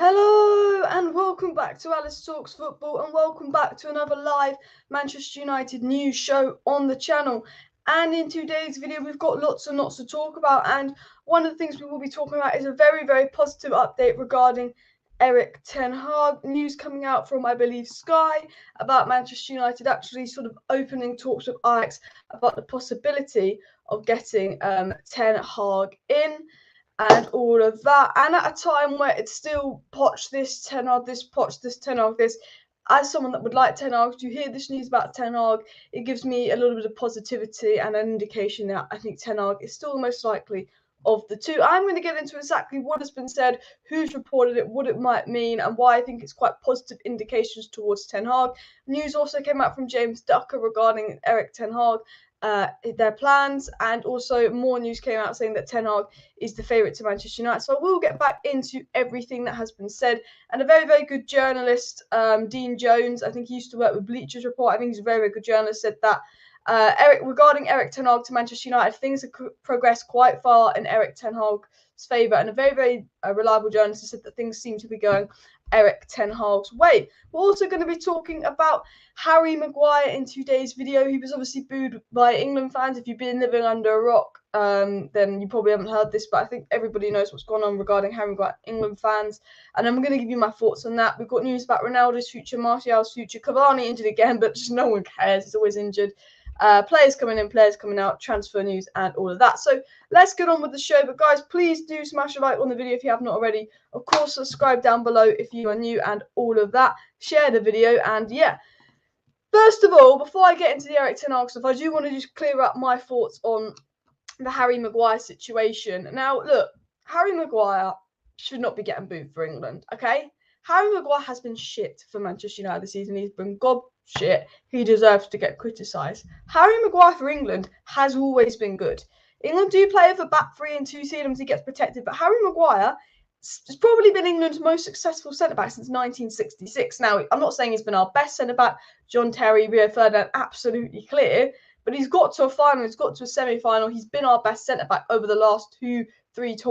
Hello and welcome back to Alice Talks Football, and welcome back to another live Manchester United news show on the channel. And in today's video we've got lots and lots to talk about, and one of the things we will be talking about is a very, very positive update regarding Erik ten Hag. News coming out from, I believe, Sky about Manchester United actually sort of opening talks with AJAX about the possibility of getting ten Hag in and all of that, and at a time where it's still Poch this, Ten Hag this, Poch this, Ten Hag this. As someone that would like Ten Hag, to hear this news about Ten Hag, it gives me a little bit of positivity and an indication that I think Ten Hag is still the most likely of the two. I'm going to get into exactly what has been said, who's reported it, what it might mean, and why I think it's quite positive indications towards Ten Hag. News also came out from James Ducker regarding Erik ten Hag, their plans, and also more news came out saying that Ten Hag is the favourite to Manchester United. So I will get back into everything that has been said. And a very, very good journalist, Dean Jones, I think he used to work with Bleachers Report, I think he's a very, very good journalist, said that regarding Erik ten Hag to Manchester United, things have progressed quite far in Erik ten Hag's favour, and a very, very reliable journalist said that things seem to be going Erik ten Hag's way. We're also going to be talking about Harry Maguire in today's video. He was obviously booed by England fans. If you've been living under a rock, then you probably haven't heard this, but I think everybody knows what's going on regarding Harry Maguire, England fans, and I'm going to give you my thoughts on that. We've got news about Ronaldo's future, Martial's future, Cavani injured again, but just no one cares. He's always injured. Players coming in, players coming out, transfer news, and all of that. So let's get on with the show. But guys, please do smash a like on the video if you have not already. Of course, subscribe down below if you are new, and all of that. Share the video, and yeah. First of all, before I get into the Erik ten Hag stuff, I do want to just clear up my thoughts on the Harry Maguire situation. Now, look, Harry Maguire should not be getting booed for England, okay? Harry Maguire has been shit for Manchester United this season. He's been gob shit. He deserves to get criticised. Harry Maguire for England has always been good. England do play with a back three and two seedings. He gets protected. But Harry Maguire has probably been England's most successful centre-back since 1966. Now, I'm not saying he's been our best centre-back. John Terry, Rio Ferdinand, absolutely clear. But he's got to a final. He's got to a semi-final. He's been our best centre-back over the last two major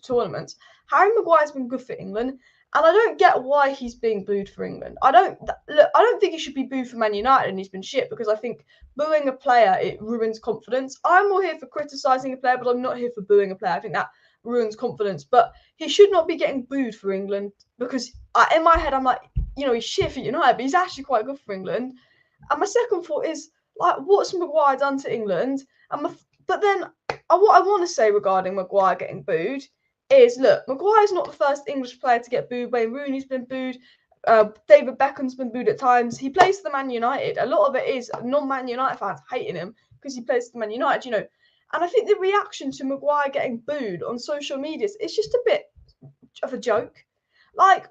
tournaments. Harry Maguire's been good for England, and I don't get why he's being booed for England. I don't think he should be booed for Man United and he's been shit, because I think booing a player, it ruins confidence. I'm more here for criticising a player, but I'm not here for booing a player. I think that ruins confidence. But he should not be getting booed for England, because in my head I'm like, he's shit for United, but he's actually quite good for England. And my second thought is, like, what's Maguire done to England? But then what I want to say regarding Maguire getting booed is, look, Maguire's not the first English player to get booed. Wayne Rooney's been booed. David Beckham's been booed at times. He plays for the Man United. A lot of it is non-Man United fans hating him because he plays for the Man United, And I think the reaction to Maguire getting booed on social media is just a bit of a joke. Like,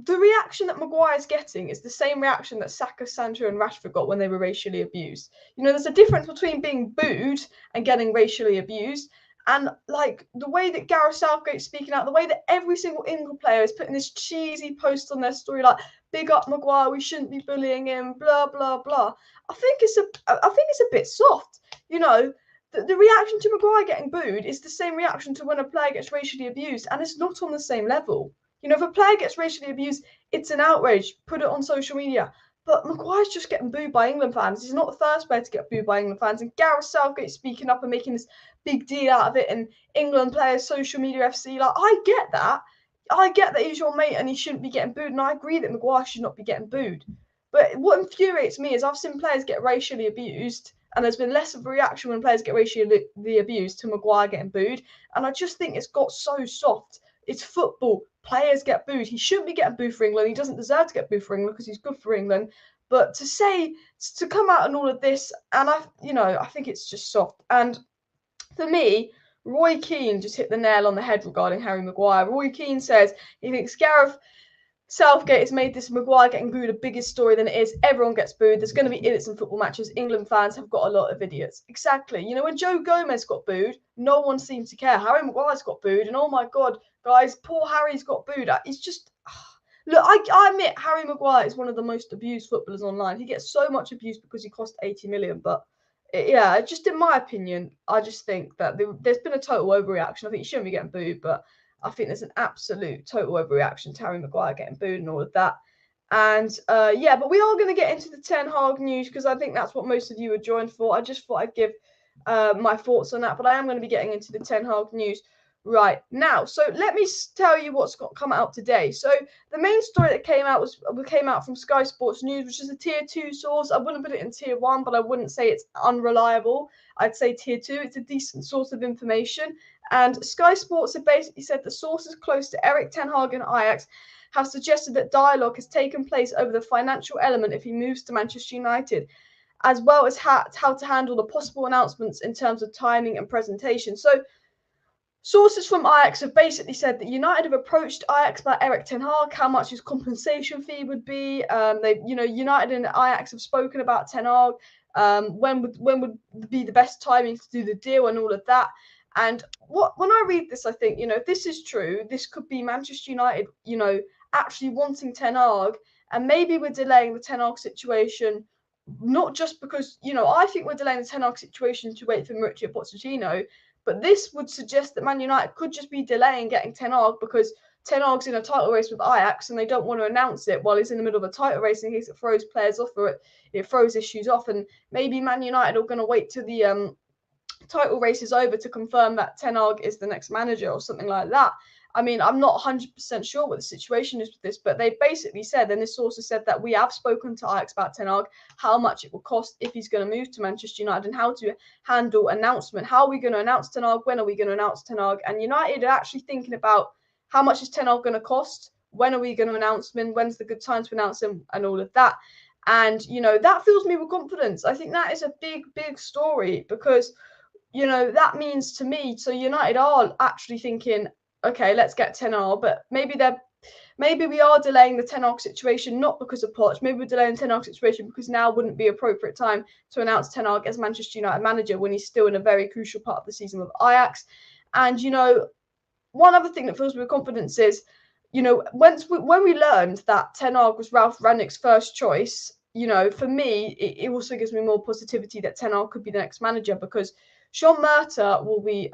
the reaction that Maguire's getting is the same reaction that Saka, Sancho, and Rashford got when they were racially abused. There's a difference between being booed and getting racially abused. And, like, the way that Gareth Southgate's speaking out, the way that every single England player is putting this cheesy post on their story, like, big up Maguire, we shouldn't be bullying him, blah, blah, blah. I think it's a bit soft. The reaction to Maguire getting booed is the same reaction to when a player gets racially abused, and it's not on the same level. If a player gets racially abused, it's an outrage. Put it on social media. But Maguire's just getting booed by England fans. He's not the first player to get booed by England fans. And Gareth Southgate speaking up and making this big deal out of it, and England players, social media FC. Like, I get that. I get that he's your mate and he shouldn't be getting booed. And I agree that Maguire should not be getting booed. But what infuriates me is I've seen players get racially abused, and there's been less of a reaction when players get racially abused to Maguire getting booed. And I just think it's got so soft. It's football. Players get booed. He shouldn't be getting booed for England. He doesn't deserve to get booed for England because he's good for England. But to come out and all of this, and I think it's just soft. And for me, Roy Keane just hit the nail on the head regarding Harry Maguire. Roy Keane says he thinks Gareth Southgate has made this Maguire getting booed a bigger story than it is. Everyone gets booed. There's going to be idiots in football matches. England fans have got a lot of idiots. Exactly. When Joe Gomez got booed, no one seemed to care. Harry Maguire's got booed, and oh my God, guys, poor Harry's got booed. It's just... Look, I admit Harry Maguire is one of the most abused footballers online. He gets so much abuse because he cost 80 million. But yeah, just in my opinion, I just think that there's been a total overreaction. I think he shouldn't be getting booed, but I think there's an absolute total overreaction to Harry Maguire getting booed and all of that. And yeah, but we are going to get into the Ten Hag news because I think that's what most of you are joined for. I just thought I'd give my thoughts on that, but I am going to be getting into the Ten Hag news right now. So let me tell you what's come out today. So the main story that came out from Sky Sports News, which is a tier 2 source. I wouldn't put it in tier 1, but I wouldn't say it's unreliable. I'd say tier 2. It's a decent source of information. And Sky Sports have basically said the sources close to ERIK, Ten Hag and AJAX have suggested that dialogue has taken place over the financial element if he moves to Manchester United, as well as how to handle the possible announcements in terms of timing and presentation. So sources from Ajax have basically said that United have approached Ajax about Erik ten Hag, how much his compensation fee would be. United and Ajax have spoken about Ten Hag, when would be the best timing to do the deal and all of that. And when I read this, I think, if this is true, this could be Manchester United, actually wanting Ten Hag, and maybe we're delaying the Ten Hag situation, not just because, I think we're delaying the Ten Hag situation to wait for Mauricio Pochettino, but this would suggest that Man United could just be delaying getting Ten Hag because Ten Hag's in a title race with Ajax and they don't want to announce it while he's in the middle of a title race in case it throws players off or it throws issues off. And maybe Man United are going to wait till the title race is over to confirm that Ten Hag is the next manager or something like that. I mean, I'm not 100% sure what the situation is with this, but they basically said, and this source has said, that we have spoken to Ajax about Ten Hag, how much it will cost if he's going to move to Manchester United and how to handle announcement. How are we going to announce Ten Hag? When are we going to announce Ten Hag? And United are actually thinking about how much is Ten Hag going to cost? When are we going to announce him? When's the good time to announce him? And all of that. And, that fills me with confidence. I think that is a big, big story because, that means to me, so United are actually thinking, okay, let's get Ten Hag, but maybe we are delaying the Ten Hag situation not because of Poch. Maybe we're delaying the Ten Hag situation because now wouldn't be appropriate time to announce Ten Hag as Manchester United manager when he's still in a very crucial part of the season with Ajax. And one other thing that fills me with confidence is, when we learned that Ten Hag was Ralf Rangnick's first choice, for me, it also gives me more positivity that Ten Hag could be the next manager because John Murta will be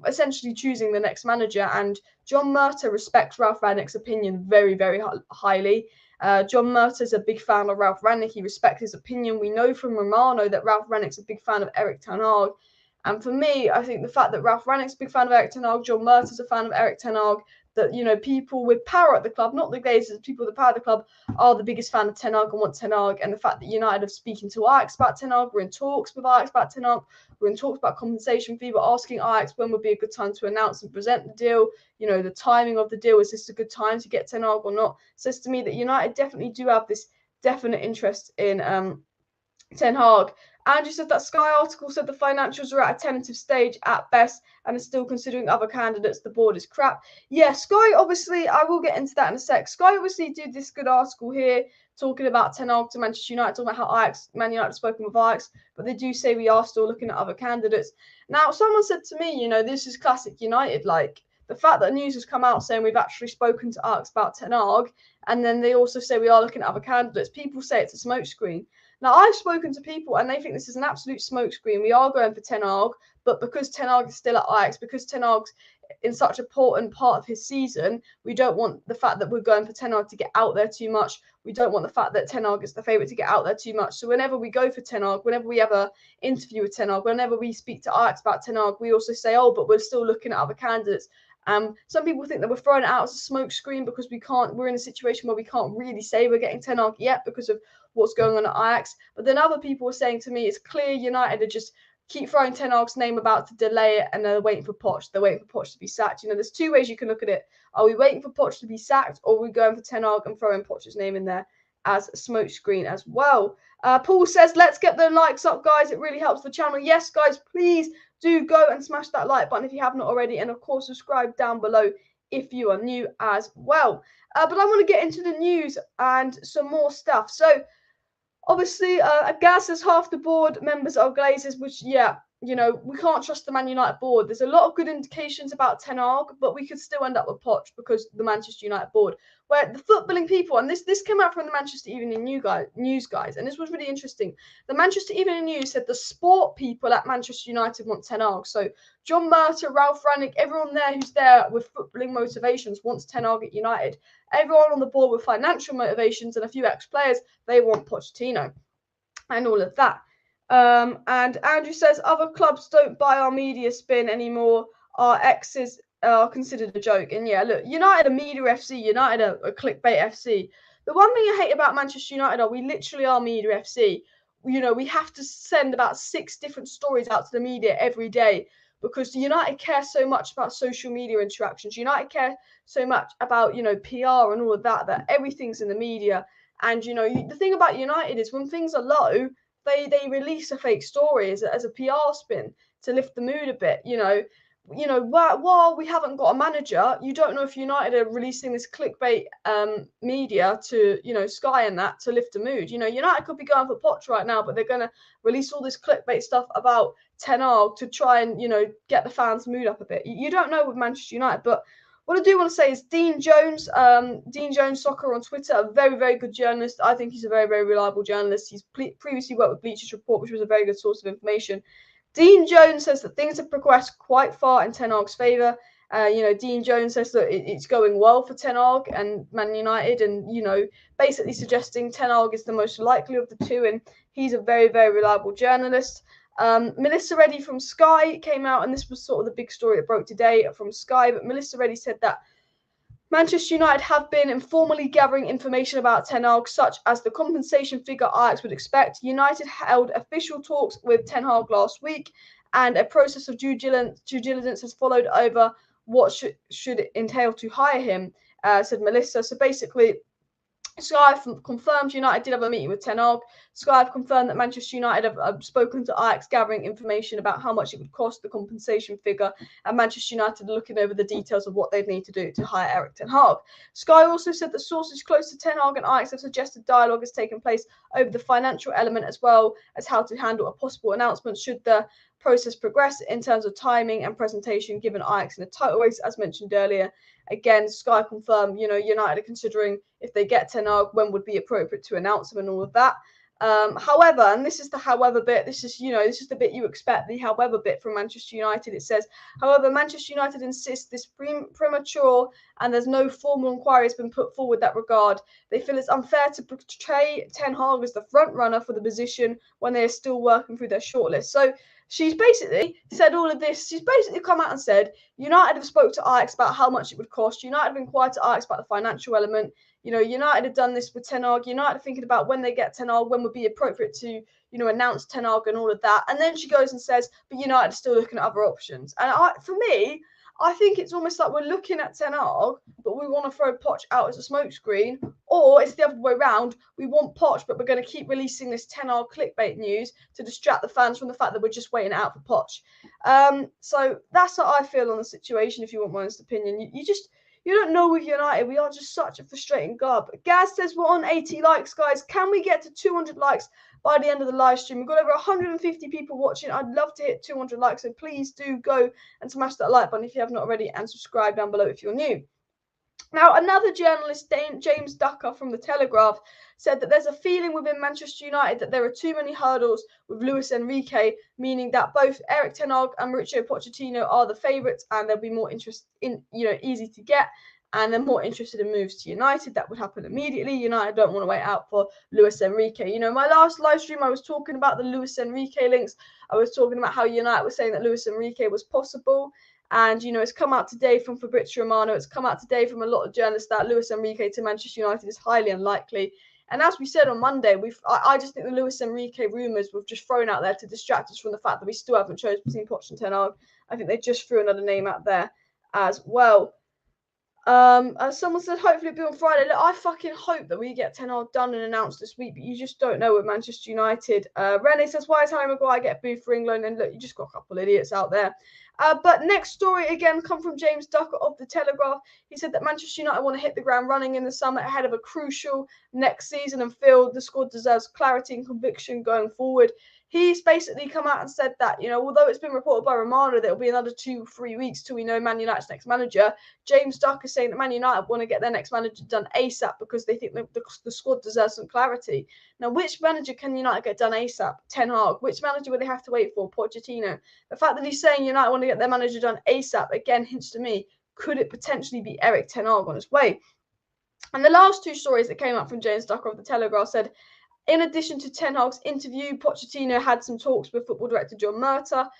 essentially choosing the next manager, and John Murta respects Ralf Rangnick's opinion very, very highly. John Murta is a big fan of Ralf Rangnick. He respects his opinion. We know from Romano that Ralf Rangnick's a big fan of Erik ten Hag. And for me, I think the fact that Ralf Rangnick's a big fan of Erik ten Hag, John Murta's a fan of Erik ten Hag, that, people with power at the club, not the Glazers, people with the power at the club, are the biggest fan of Ten Hag and want Ten Hag. And the fact that United are speaking to Ajax about Ten Hag, we're in talks with Ajax about Ten Hag, we're in talks about compensation fee, we're asking Ajax when would be a good time to announce and present the deal, the timing of the deal, is this a good time to get Ten Hag or not, says to me that United definitely do have this definite interest in Ten Hag. Andrew said that Sky article said the financials are at a tentative stage at best and are still considering other candidates. The board is crap. Yeah, Sky, obviously, I will get into that in a sec. Sky obviously did this good article here talking about Ten Hag to Manchester United, talking about how Man United have spoken with Ajax, but they do say we are still looking at other candidates. Now, someone said to me, this is classic United, like, the fact that news has come out saying we've actually spoken to Ajax about Ten Hag, and then they also say we are looking at other candidates. People say it's a smokescreen. Now, I've spoken to people and they think this is an absolute smokescreen. We are going for Ten Hag, but because Ten Hag is still at Ajax, because Ten Hag's in such an important part of his season, we don't want the fact that we're going for Ten Hag to get out there too much. We don't want the fact that Ten Hag is the favourite to get out there too much. So whenever we go for Ten Hag, whenever we have an interview with Ten Hag, whenever we speak to Ajax about Ten Hag, we also say, oh, but we're still looking at other candidates. Some people think that we're throwing it out as a smokescreen because we're in a situation where we can't really say we're getting Ten Hag yet because of what's going on at Ajax. But then other people are saying to me, it's clear United are just keep throwing Ten Hag's name about to delay it, and they're waiting for Poch. They're waiting for Poch to be sacked. There's two ways you can look at it. Are we waiting for Poch to be sacked, or are we going for Ten Hag and throwing Poch's name in there as a smokescreen as well? Paul says, let's get the likes up, guys. It really helps the channel. Yes, guys, please do go and smash that like button if you have not already. And, of course, subscribe down below if you are new as well. But I want to get into the news and some more stuff. So, obviously, Gaz says half the board members are Glazers, which, yeah, you know, we can't trust the Man United board. There's a lot of good indications about Ten Hag, but we could still end up with Poch because the Manchester United board, where the footballing people, and this came out from the Manchester Evening News guys, and this was really interesting. The Manchester Evening News said the sport people at Manchester United want Ten Hag. So John Murta, Ralph Rangnick, everyone there who's there with footballing motivations wants Ten Hag at United. Everyone on the board with financial motivations and a few ex-players, they want Pochettino and all of that. And Andrew says other clubs don't buy our media spin anymore. Our exes are considered a joke. And yeah, look, United are media FC, United are clickbait FC. The one thing I hate about Manchester United are we literally are media FC. You know, we have to send about 6 different stories out to the media every day because United care so much about social media interactions. United care so much about, you know, PR and all of that, that everything's in the media. And, you know, the thing about United is when things are low, they release a fake story as a PR spin to lift the mood a bit. You know, while we haven't got a manager, you don't know if United are releasing this clickbait media to, you know, Sky and that to lift the mood. You know, United could be going for Poch right now, but they're going to release all this clickbait stuff about Ten Hag to try and, you know, get the fans' mood up a bit. You don't know with Manchester United, but what I do want to say is Dean Jones Soccer on Twitter, a very, very good journalist. I think he's a very, very reliable journalist. He's previously worked with Bleachers Report, which was a very good source of information. Dean Jones says that things have progressed quite far in Ten Hag's favour. You know, Dean Jones says that it's going well for Ten Hag and Man United, and, you know, basically suggesting Ten Hag is the most likely of the two, and he's a very, very reliable journalist. Melissa Reddy from Sky came out, and this was sort of the big story that broke today from Sky, but Melissa Reddy said that Manchester United have been informally gathering information about Ten Hag, such as the compensation figure Ajax would expect. United held official talks with Ten Hag last week, and a process of due diligence has followed over what should entail to hire him, said Melissa. So basically, Sky have confirmed United did have a meeting with Ten Hag. Sky have confirmed that Manchester United have spoken to Ajax, gathering information about how much it would cost, the compensation figure, and Manchester United are looking over the details of what they'd need to do to hire ERIK Ten Hag. Sky also said that sources close to Ten Hag and Ajax have suggested dialogue has taken place over the financial element as well as how to handle a possible announcement should the process progress in terms of timing and presentation given Ajax in a title race, as mentioned earlier. Again, Sky confirmed, you know, United are considering if they get Ten Hag, when would be appropriate to announce him and all of that. However, and this is the however bit, this is the bit you expect, the however bit from Manchester United. It says, however, Manchester United insists this premature and there's no formal inquiry has been put forward that regard. They feel it's unfair to portray Ten Hag as the front runner for the position when they are still working through their shortlist. So she's basically said all of this. She's basically come out and said United have spoke to Ajax about how much it would cost. United have inquired to Ajax about the financial element. You know, United have done this with Ten Hag. United are thinking about when they get Ten Hag, when would be appropriate to, you know, announce Ten Hag and all of that. And then she goes and says, but United are still looking at other options. And for me, I think it's almost like we're looking at Ten Hag, but we want to throw Poch out as a smokescreen, or it's the other way around. We want Poch, but we're going to keep releasing this Ten Hag clickbait news to distract the fans from the fact that we're just waiting out for Poch. So that's how I feel on the situation. If you want my honest opinion, you don't know with United. We are just such a frustrating gob. Gaz says we're on 80 likes, guys. Can we get to 200 likes by the end of the live stream? We've got over 150 people watching. I'd love to hit 200 likes, so please do go and smash that like button if you have not already, and subscribe down below if you're new. Now, another journalist, James Ducker from The Telegraph, said that there's a feeling within Manchester United that there are too many hurdles with Luis Enrique, meaning that both Erik Ten Hag and Mauricio Pochettino are the favourites, and there'll be more interest in, easy to get, and they're more interested in moves to United. That would happen immediately. United don't want to wait out for Luis Enrique. My last live stream, I was talking about the Luis Enrique links. I was talking about how United was saying that Luis Enrique was possible. And, it's come out today from Fabrizio Romano. It's come out today from a lot of journalists that Luis Enrique to Manchester United is highly unlikely. And as we said on Monday, I just think the Luis Enrique rumours were just thrown out there to distract us from the fact that we still haven't chosen between Poch and Ten Hag. I think they just threw another name out there as well. Someone said hopefully it'll be on Friday. Look, I fucking hope that we get Ten Hag done and announced this week, but you just don't know with Manchester United. Rene says, why is Harry Maguire get booed for England? And look, you just got a couple of idiots out there. But next story again come from James Ducker of The Telegraph. He said that Manchester United want to hit the ground running in the summer ahead of a crucial next season and feel the squad deserves clarity and conviction going forward. he's basically come out and said that, you know, although it's been reported by Romano that it'll be another 2-3 weeks till we know Man United's next manager, James Duck is saying that Man United want to get their next manager done ASAP because they think the squad deserves some clarity. Now, which manager can United get done ASAP? Ten Hag. Which manager would they have to wait for? Pochettino. The fact that he's saying United want to get their manager done ASAP, again, hints to me, could it potentially be ERIK Ten Hag on his way? And the last two stories that came up from James Ducker of the Telegraph said, in addition to Ten Hag's interview, Pochettino had some talks with football director John Murta.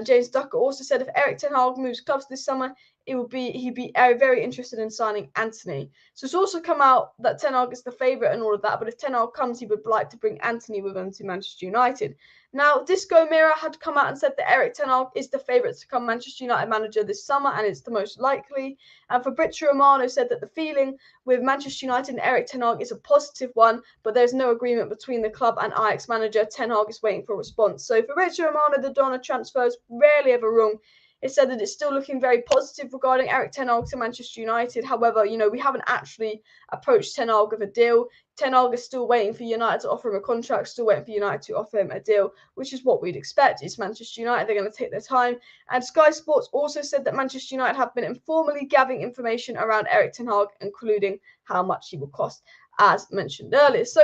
James Ducker also said if ERIK Ten Hag moves clubs this summer, he'd be very interested in signing Antony. So it's also come out that Ten Hag is the favourite and all of that, but if Ten Hag comes, he would like to bring Antony with him to Manchester United. Now, Disco Mirror had come out and said that ERIK Ten Hag is the favourite to become Manchester United manager this summer, and it's the most likely. And Fabrizio Romano said that the feeling with Manchester United and ERIK Ten Hag is a positive one, but there's no agreement between the club and Ajax manager. Ten Hag is waiting for a response. So Fabrizio Romano, the Donna transfers rarely ever wrong. It said that it's still looking very positive regarding ERIK Ten Hag to Manchester United. However, you know, we haven't actually approached Ten Hag with a deal. Ten Hag is still waiting for United to offer him a contract, still waiting for United to offer him a deal, which is what we'd expect. It's Manchester United. They're going to take their time. And Sky Sports also said that Manchester United have been informally gathering information around ERIK Ten Hag, including how much he will cost, as mentioned earlier. So,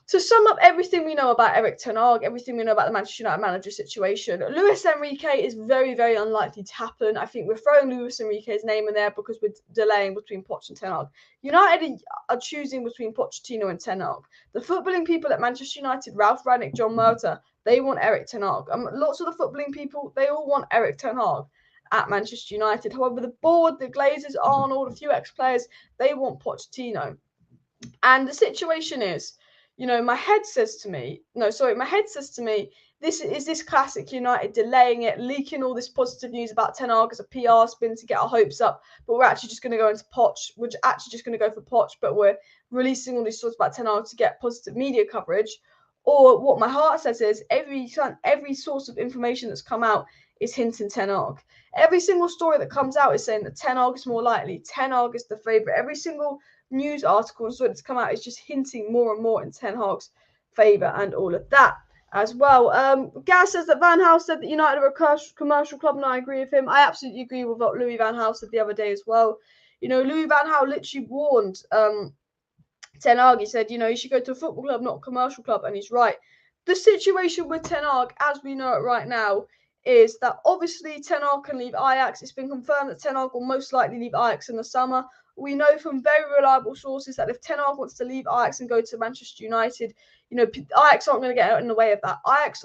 to sum up everything we know about ERIK Ten Hag, everything we know about the Manchester United manager situation, Luis Enrique is very, very unlikely to happen. I think we're throwing Luis Enrique's name in there because we're delaying between Poch and Ten Hag. United are choosing between Pochettino and Ten Hag. The footballing people at Manchester United, Ralf Rangnick, John Murta, they want ERIK Ten Hag. Lots of the footballing people, they all want ERIK Ten Hag at Manchester United. However, the board, the Glazers, Arnold, a few ex-players, they want Pochettino. And the situation is, you know, my head says to me, this classic United delaying it, leaking all this positive news about Ten Hag as a PR spin to get our hopes up, but we're actually just going to go into Poch. We're actually just going to go for Poch, but we're releasing all these stories about Ten Hag to get positive media coverage. Or what my heart says is every source of information that's come out is hinting Ten Hag. Every single story that comes out is saying that Ten Hag is more likely. Ten Hag is the favourite. Every single news article and story that's come out is just hinting more and more in Ten Hag's favour and all of that as well. Gaz says that Van Gaal said that United are a commercial club, and I agree with him. I absolutely agree with what Louis Van Gaal said the other day as well. You know, Louis Van Gaal literally warned Ten Hag. He said, you know, you should go to a football club, not a commercial club, and he's right. The situation with Ten Hag, as we know it right now, is that obviously Ten Hag can leave Ajax. It's been confirmed that Ten Hag will most likely leave Ajax in the summer. We know from very reliable sources that if Ten Hag wants to leave Ajax and go to Manchester United, you know, Ajax aren't going to get in the way of that. Ajax,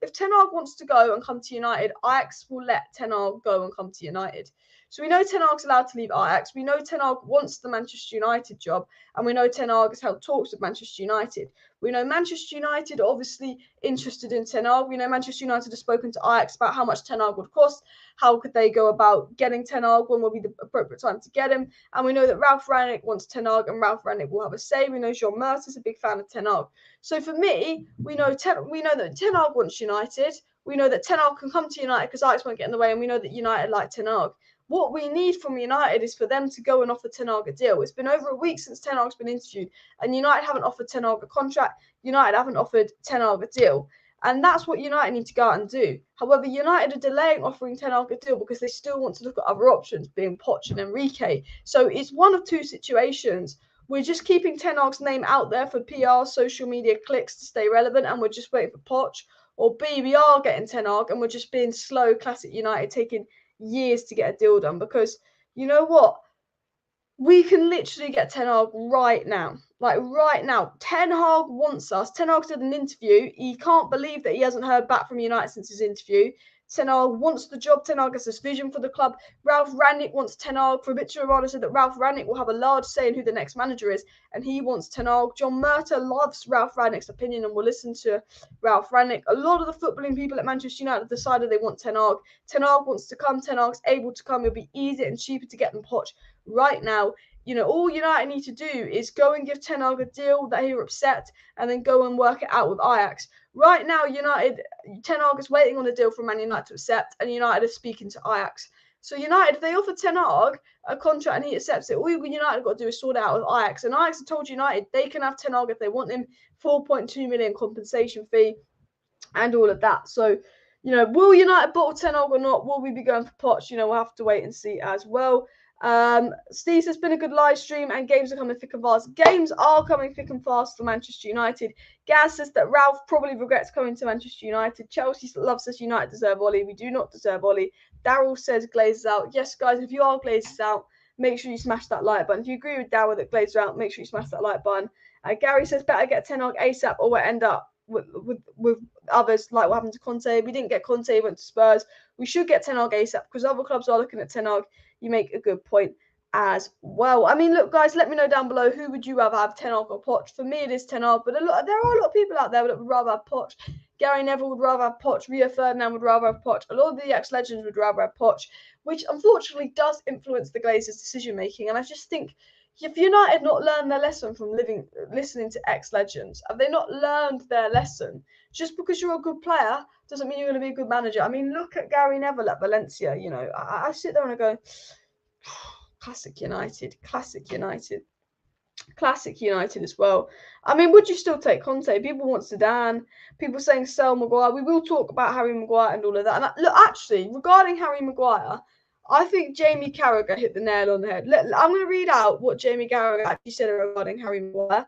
if Ten Hag wants to go and come to United, Ajax will let Ten Hag go and come to United. So we know Ten Hag's allowed to leave Ajax. We know Ten Hag wants the Manchester United job, and we know Ten Hag has held talks with Manchester United. We know Manchester United are obviously interested in Ten Hag. We know Manchester United has spoken to Ajax about how much Ten Hag would cost, how could they go about getting Ten Hag, when will be the appropriate time to get him. And we know that Ralf Rangnick wants Ten Hag, and Ralf Rangnick will have a say. We know Jean Mert is a big fan of Ten Hag. So for me, we know that Ten Hag wants United. We know that Ten Hag can come to United because Ajax won't get in the way, and we know that United like Ten Hag. What we need from United is for them to go and offer Ten Hag a deal. It's been over a week since Ten Hag's been interviewed, and United haven't offered Ten Hag a contract. United haven't offered Ten Hag a deal. And that's what United need to go out and do. However, United are delaying offering Ten Hag a deal because they still want to look at other options, being Poch and Enrique. So it's one of two situations. We're just keeping Ten Hag's name out there for PR, social media clicks to stay relevant, and we're just waiting for Poch. Or B, we are getting Ten Hag, and we're just being slow, classic United, taking years to get a deal done. Because you know what? We can literally get Ten Hag right now. Like right now. Ten Hag wants us. Ten Hag did an interview. He can't believe that he hasn't heard back from United since his interview. Ten Hag wants the job. Ten Hag has this vision for the club. Ralf Rangnick wants Ten Hag. Fabrizio Romano said that Ralf Rangnick will have a large say in who the next manager is, and he wants Ten Hag. John Murta loves Ralf Rangnick's opinion and will listen to Ralf Rangnick. A lot of the footballing people at Manchester United have decided they want Ten Hag. Ten Hag wants to come. Ten Hag's able to come. It'll be easier and cheaper to get them Poch right now. You know, all United need to do is go and give Ten Hag a deal that he will accept, and then go and work it out with Ajax. Right now, Ten Hag is waiting on a deal from Man United to accept, and United is speaking to Ajax. So United, if they offer Ten Hag a contract and he accepts it, all United have got to do is sort it out with Ajax. And Ajax have told United they can have Ten Hag if they want him, 4.2 million compensation fee. and all of that. So, you know, will United bottle Ten Hag or not? Will we be going for Poch? You know, we'll have to wait and see as well. Steve says, been a good live stream and games are coming thick and fast. Games are coming thick and fast for Manchester United. Gaz says that Ralph probably regrets coming to Manchester United. Chelsea loves us. United deserve Ollie. We do not deserve Ollie. Daryl says Glazers out. Yes, guys, if you are Glazers out, make sure you smash that like button. If you agree with Daryl that Glazers out, make sure you smash that like button. Gary says better get Ten Hag ASAP or we'll end up with others like what happened to Conte. We didn't get Conte, he went to Spurs. We should get Ten Hag ASAP because other clubs are looking at Ten Hag. You make a good point as well. I mean, look, guys, let me know down below who would you rather have, Ten Hag or Poch. For me, it is Ten Hag, but there are a lot of people out there that would rather have Poch. Gary Neville would rather have Poch. Rio Ferdinand would rather have Poch. A lot of the ex-legends would rather have Poch, which unfortunately does influence the Glazers' decision making. And I just think, if United not learned their lesson from listening to ex-legends, have they not learned their lesson? Just because you're a good player doesn't mean you're going to be a good manager. I mean, look at Gary Neville at Valencia. You know, I sit there and I go, classic United, classic United, classic United as well. I mean, would you still take Conte? People want Zidane. People saying sell Maguire. We will talk about Harry Maguire and all of that. And look, actually, regarding Harry Maguire, I think Jamie Carragher hit the nail on the head. I'm going to read out what Jamie Carragher actually said regarding Harry Maguire.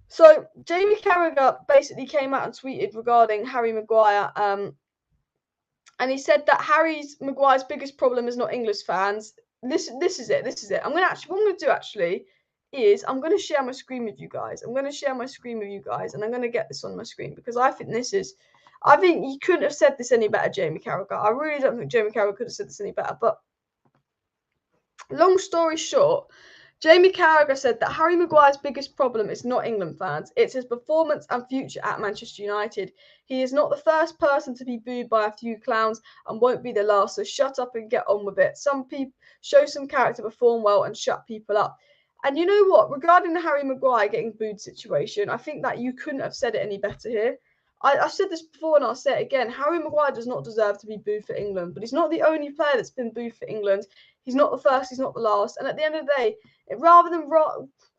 So Jamie Carragher basically came out and tweeted regarding Harry Maguire, and he said that Maguire's biggest problem is not English fans. This is it. What I'm going to do actually is I'm going to share my screen with you guys. And I'm going to get this on my screen because I think you couldn't have said this any better, Jamie Carragher. I really don't think Jamie Carragher could have said this any better. But long story short, Jamie Carragher said that Harry Maguire's biggest problem is not England fans. It's his performance and future at Manchester United. He is not the first person to be booed by a few clowns and won't be the last, so shut up and get on with it. Some people show some character, perform well and shut people up. And you know what? Regarding the Harry Maguire getting booed situation, I think that you couldn't have said it any better here. I've said this before and I'll say it again. Harry Maguire does not deserve to be booed for England, but he's not the only player that's been booed for England. He's not the first, he's not the last. And at the end of the day, rather than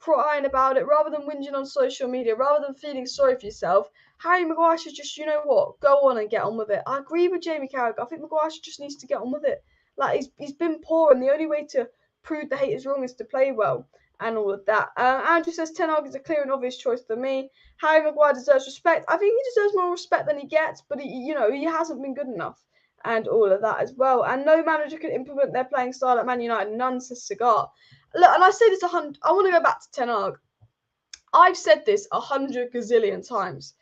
crying about it, rather than whinging on social media, rather than feeling sorry for yourself, Harry Maguire should just, you know what, go on and get on with it. I agree with Jamie Carragher. I think Maguire just needs to get on with it. Like, he's been poor, and the only way to prove the haters wrong is to play well and all of that. Andrew says Ten Hag is a clear and obvious choice for me. Harry Maguire deserves respect. I think he deserves more respect than he gets, but he hasn't been good enough and all of that as well. And no manager can implement their playing style at Man United. None, says Cigar. Look, and I say this I want to go back to Ten Hag. I've said this 100 gazillion times.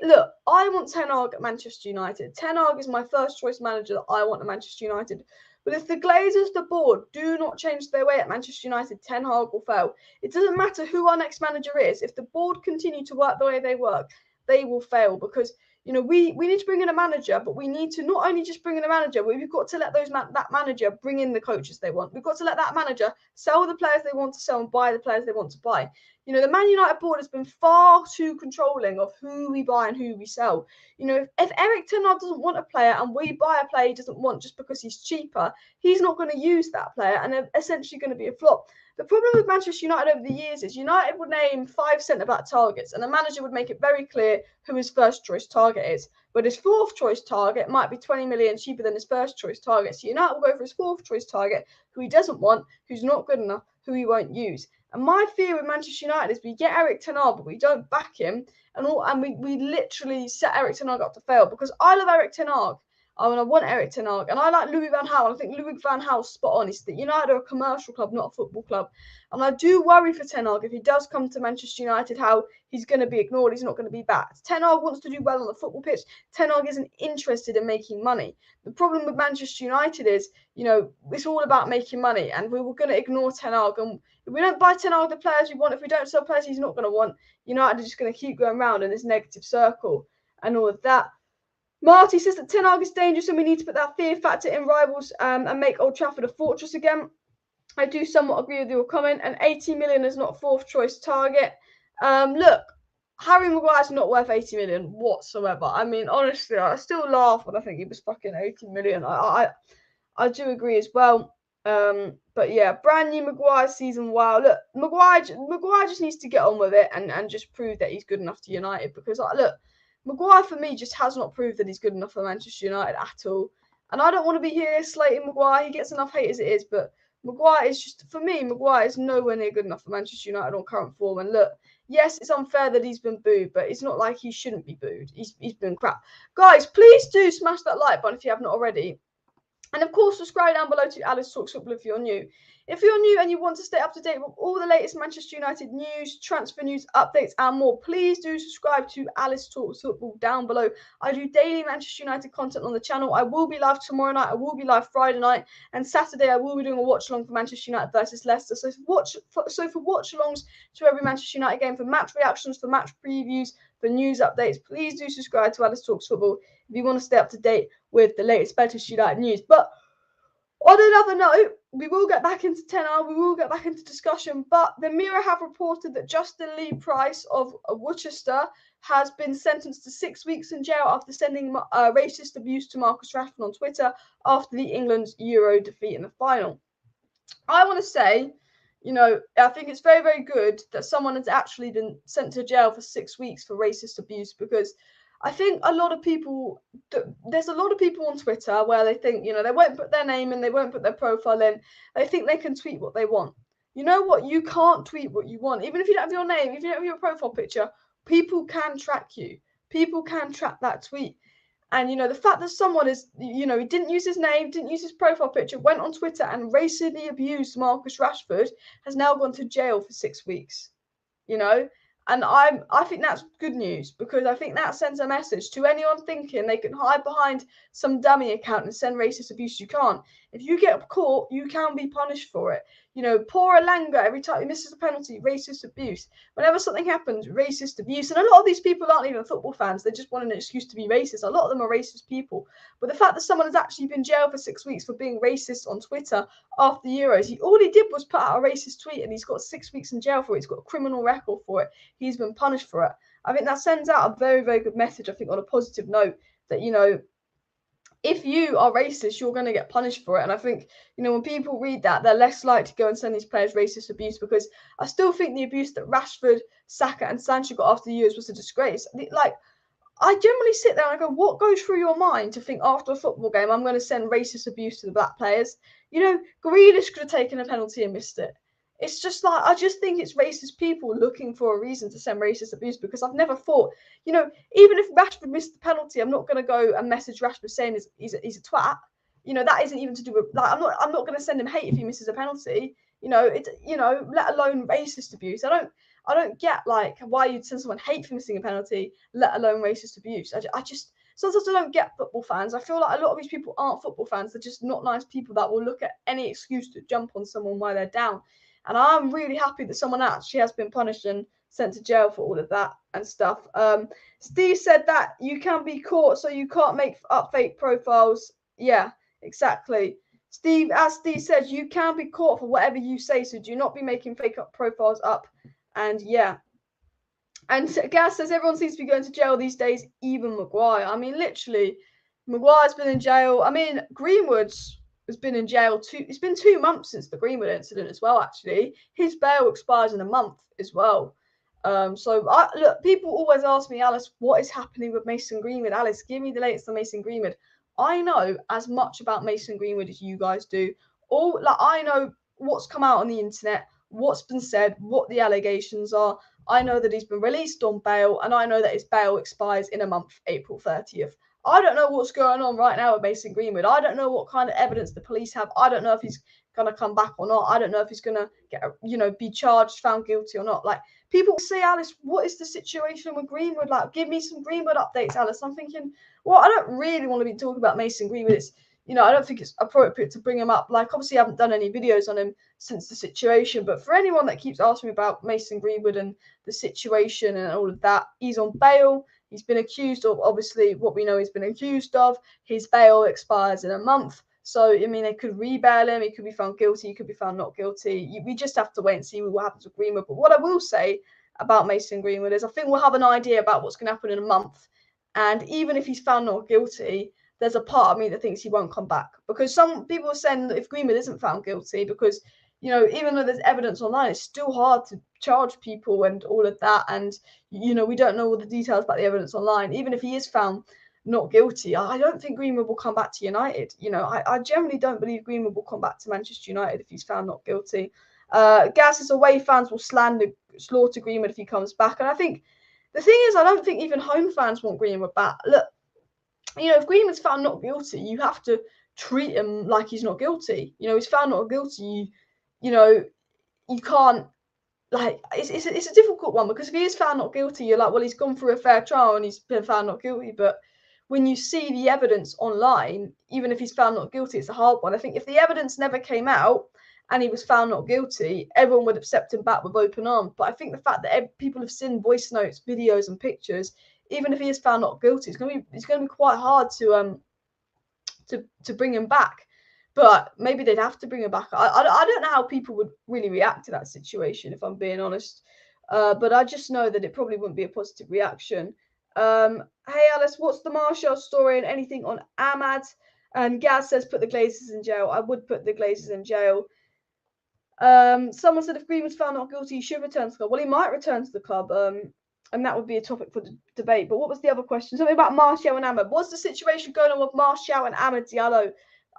Look, I want Ten Hag at Manchester United. Ten Hag is my first choice manager that I want at Manchester United. But if the Glazers, the board, do not change their way at Manchester United, Ten Hag will fail. It doesn't matter who our next manager is. If the board continue to work the way they work, they will fail because, you know, we need to bring in a manager, but we need to not only just bring in a manager, but we've got to let that manager bring in the coaches they want. We've got to let that manager sell the players they want to sell and buy the players they want to buy. You know, the Man United board has been far too controlling of who we buy and who we sell. You know, if ERIK Ten Hag doesn't want a player and we buy a player he doesn't want just because he's cheaper, he's not going to use that player and they're essentially going to be a flop. The problem with Manchester United over the years is United would name 5 centre-back targets and the manager would make it very clear who his first choice target is. But his fourth choice target might be 20 million cheaper than his first choice target. So United will go for his fourth choice target, who he doesn't want, who's not good enough, who he won't use. And my fear with Manchester United is we get ERIK Ten Hag, but we don't back him, and we literally set ERIK Ten Hag up to fail. Because I love ERIK Ten Hag, I want ERIK Ten Hag, and I like Louis van Gaal. I think Louis van Gaal's spot on. Is that United are a commercial club, not a football club. And I do worry for Ten Hag if he does come to Manchester United, how he's going to be ignored. He's not going to be backed. Ten Hag wants to do well on the football pitch. Ten Hag isn't interested in making money. The problem with Manchester United is, you know, it's all about making money, and we were going to ignore Ten Hag. And if we don't buy Ten Hag the players we want, if we don't sell players he's not going to want, United are just going to keep going round in this negative circle and all of that. Marty says that Ten Hag is dangerous and we need to put that fear factor in rivals and make Old Trafford a fortress again. I do somewhat agree with your comment. And 80 million is not a fourth choice target. Look, Harry Maguire's not worth 80 million whatsoever. I mean, honestly, I still laugh when I think he was fucking 80 million. I do agree as well. But yeah, brand new Maguire season. Wow, look, Maguire just needs to get on with it and just prove that he's good enough to United. Because look, Maguire, for me, just has not proved that he's good enough for Manchester United at all. And I don't want to be here slating Maguire. He gets enough hate as it is, but Maguire is just, for me, Maguire is nowhere near good enough for Manchester United on current form. And look, yes, it's unfair that he's been booed, but it's not like he shouldn't be booed. He's been crap. Guys, please do smash that like button if you haven't already. And of course, subscribe down below to Alice Talks Football if you're new. If you're new and you want to stay up to date with all the latest Manchester United news, transfer news, updates, and more, please do subscribe to Alice Talks Football down below. I do daily Manchester United content on the channel. I will be live tomorrow night. I will be live Friday night. And Saturday, I will be doing a watch-along for Manchester United versus Leicester. So for watch-alongs to every Manchester United game, for match reactions, for match previews, for news updates, please do subscribe to Alice Talks Football if you want to stay up to date with the latest Manchester United news. But on another note, we will get back into tenor, we will get back into discussion, but the Mirror have reported that Justin Lee Price of Worcester has been sentenced to 6 weeks in jail after sending racist abuse to Marcus Rashford on Twitter after the England's Euro defeat in the final. I want to say, you know, I think it's very, very good that someone has actually been sent to jail for 6 weeks for racist abuse, because I think a lot of people, there's a lot of people on Twitter where they think, you know, they won't put their name in, they won't put their profile in. They think they can tweet what they want. You know what? You can't tweet what you want. Even if you don't have your name, if you don't have your profile picture, people can track you. People can track that tweet. And, you know, the fact that someone is, you know, he didn't use his name, didn't use his profile picture, went on Twitter and racially abused Marcus Rashford, has now gone to jail for 6 weeks, you know? And I think that's good news, because I think that sends a message to anyone thinking they can hide behind some dummy account and send racist abuse. You can't. If you get caught, you can be punished for it. You know, poor Elanga, every time he misses a penalty, racist abuse. Whenever something happens, racist abuse. And a lot of these people aren't even football fans. They just want an excuse to be racist. A lot of them are racist people. But the fact that someone has actually been jailed for 6 weeks for being racist on Twitter after the Euros, all he did was put out a racist tweet, and he's got 6 weeks in jail for it. He's got a criminal record for it. He's been punished for it. I think that sends out a very, very good message, I think, on a positive note, that, you know, if you are racist, you're going to get punished for it. And I think, you know, when people read that, they're less likely to go and send these players racist abuse, because I still think the abuse that Rashford, Saka and Sancho got after the Euros was a disgrace. Like, I generally sit there and I go, what goes through your mind to think after a football game, I'm going to send racist abuse to the black players? You know, Grealish could have taken a penalty and missed it. It's just like, I just think it's racist people looking for a reason to send racist abuse, because I've never thought, you know, even if Rashford missed the penalty, I'm not going to go and message Rashford saying he's a twat. You know, that isn't even to do with, like, I'm not going to send him hate if he misses a penalty. You know, let alone racist abuse. I don't get, like, why you'd send someone hate for missing a penalty, let alone racist abuse. I just sometimes I don't get football fans. I feel like a lot of these people aren't football fans. They're just not nice people that will look at any excuse to jump on someone while they're down. And I'm really happy that someone actually has been punished and sent to jail for all of that and stuff. Steve said that you can be caught, so you can't make up fake profiles. Yeah, exactly. As Steve said, you can be caught for whatever you say, so do not be making fake up profiles up. And yeah. And Gaz says everyone seems to be going to jail these days, even Maguire. I mean, literally, Maguire's been in jail. I mean, Greenwood's has been in jail too. It's been 2 months since the Greenwood incident as well, actually. His bail expires in a month as well. Look, people always ask me, Alice, what is happening with Mason Greenwood? Alice, give me the latest on Mason Greenwood. I know as much about Mason Greenwood as you guys do. I know what's come out on the internet, what's been said, what the allegations are. I know that he's been released on bail, and I know that his bail expires in a month, April 30th. I don't know what's going on right now with Mason Greenwood. I don't know what kind of evidence the police have. I don't know if he's going to come back or not. I don't know if he's going to be charged, found guilty or not. Like, people say, Alice, what is the situation with Greenwood? Like, give me some Greenwood updates, Alice. I'm thinking, well, I don't really want to be talking about Mason Greenwood. It's, you know, I don't think it's appropriate to bring him up. Like, obviously, I haven't done any videos on him since the situation. But for anyone that keeps asking me about Mason Greenwood and the situation and all of that, he's on bail. He's been accused of, obviously, what we know he's been accused of. His bail expires in a month. So, I mean, they could re-bail him. He could be found guilty. He could be found not guilty. We just have to wait and see what happens with Greenwood. But what I will say about Mason Greenwood is I think we'll have an idea about what's going to happen in a month. And even if he's found not guilty, there's a part of me that thinks he won't come back. Because some people are saying that if Greenwood isn't found guilty, because you know, even though there's evidence online, it's still hard to charge people and all of that. And, you know, we don't know all the details about the evidence online. Even if he is found not guilty, I don't think Greenwood will come back to United. You know, I generally don't believe Greenwood will come back to Manchester United if he's found not guilty. Gaz's away fans will slaughter Greenwood if he comes back. And I think the thing is, I don't think even home fans want Greenwood back. Look, you know, if Greenwood's found not guilty, you have to treat him like he's not guilty. You know, he's found not guilty. You know, you can't, like, it's a difficult one, because if he is found not guilty, you're like, well, he's gone through a fair trial and he's been found not guilty. But when you see the evidence online, even if he's found not guilty, it's a hard one. I think if the evidence never came out and he was found not guilty, everyone would accept him back with open arms. But I think the fact that people have seen voice notes, videos, and pictures, even if he is found not guilty, it's going to be quite hard to bring him back. But maybe they'd have to bring him back. I don't know how people would really react to that situation, if I'm being honest. But I just know that it probably wouldn't be a positive reaction. Hey Alice, what's the Martial story and anything on Ahmad? And Gaz says put the Glazers in jail. I would put the Glazers in jail. Someone said if Green was found not guilty, he should return to the club. Well, he might return to the club. And that would be a topic for debate. But what was the other question? Something about Martial and Ahmad. What's the situation going on with Martial and Ahmad Diallo?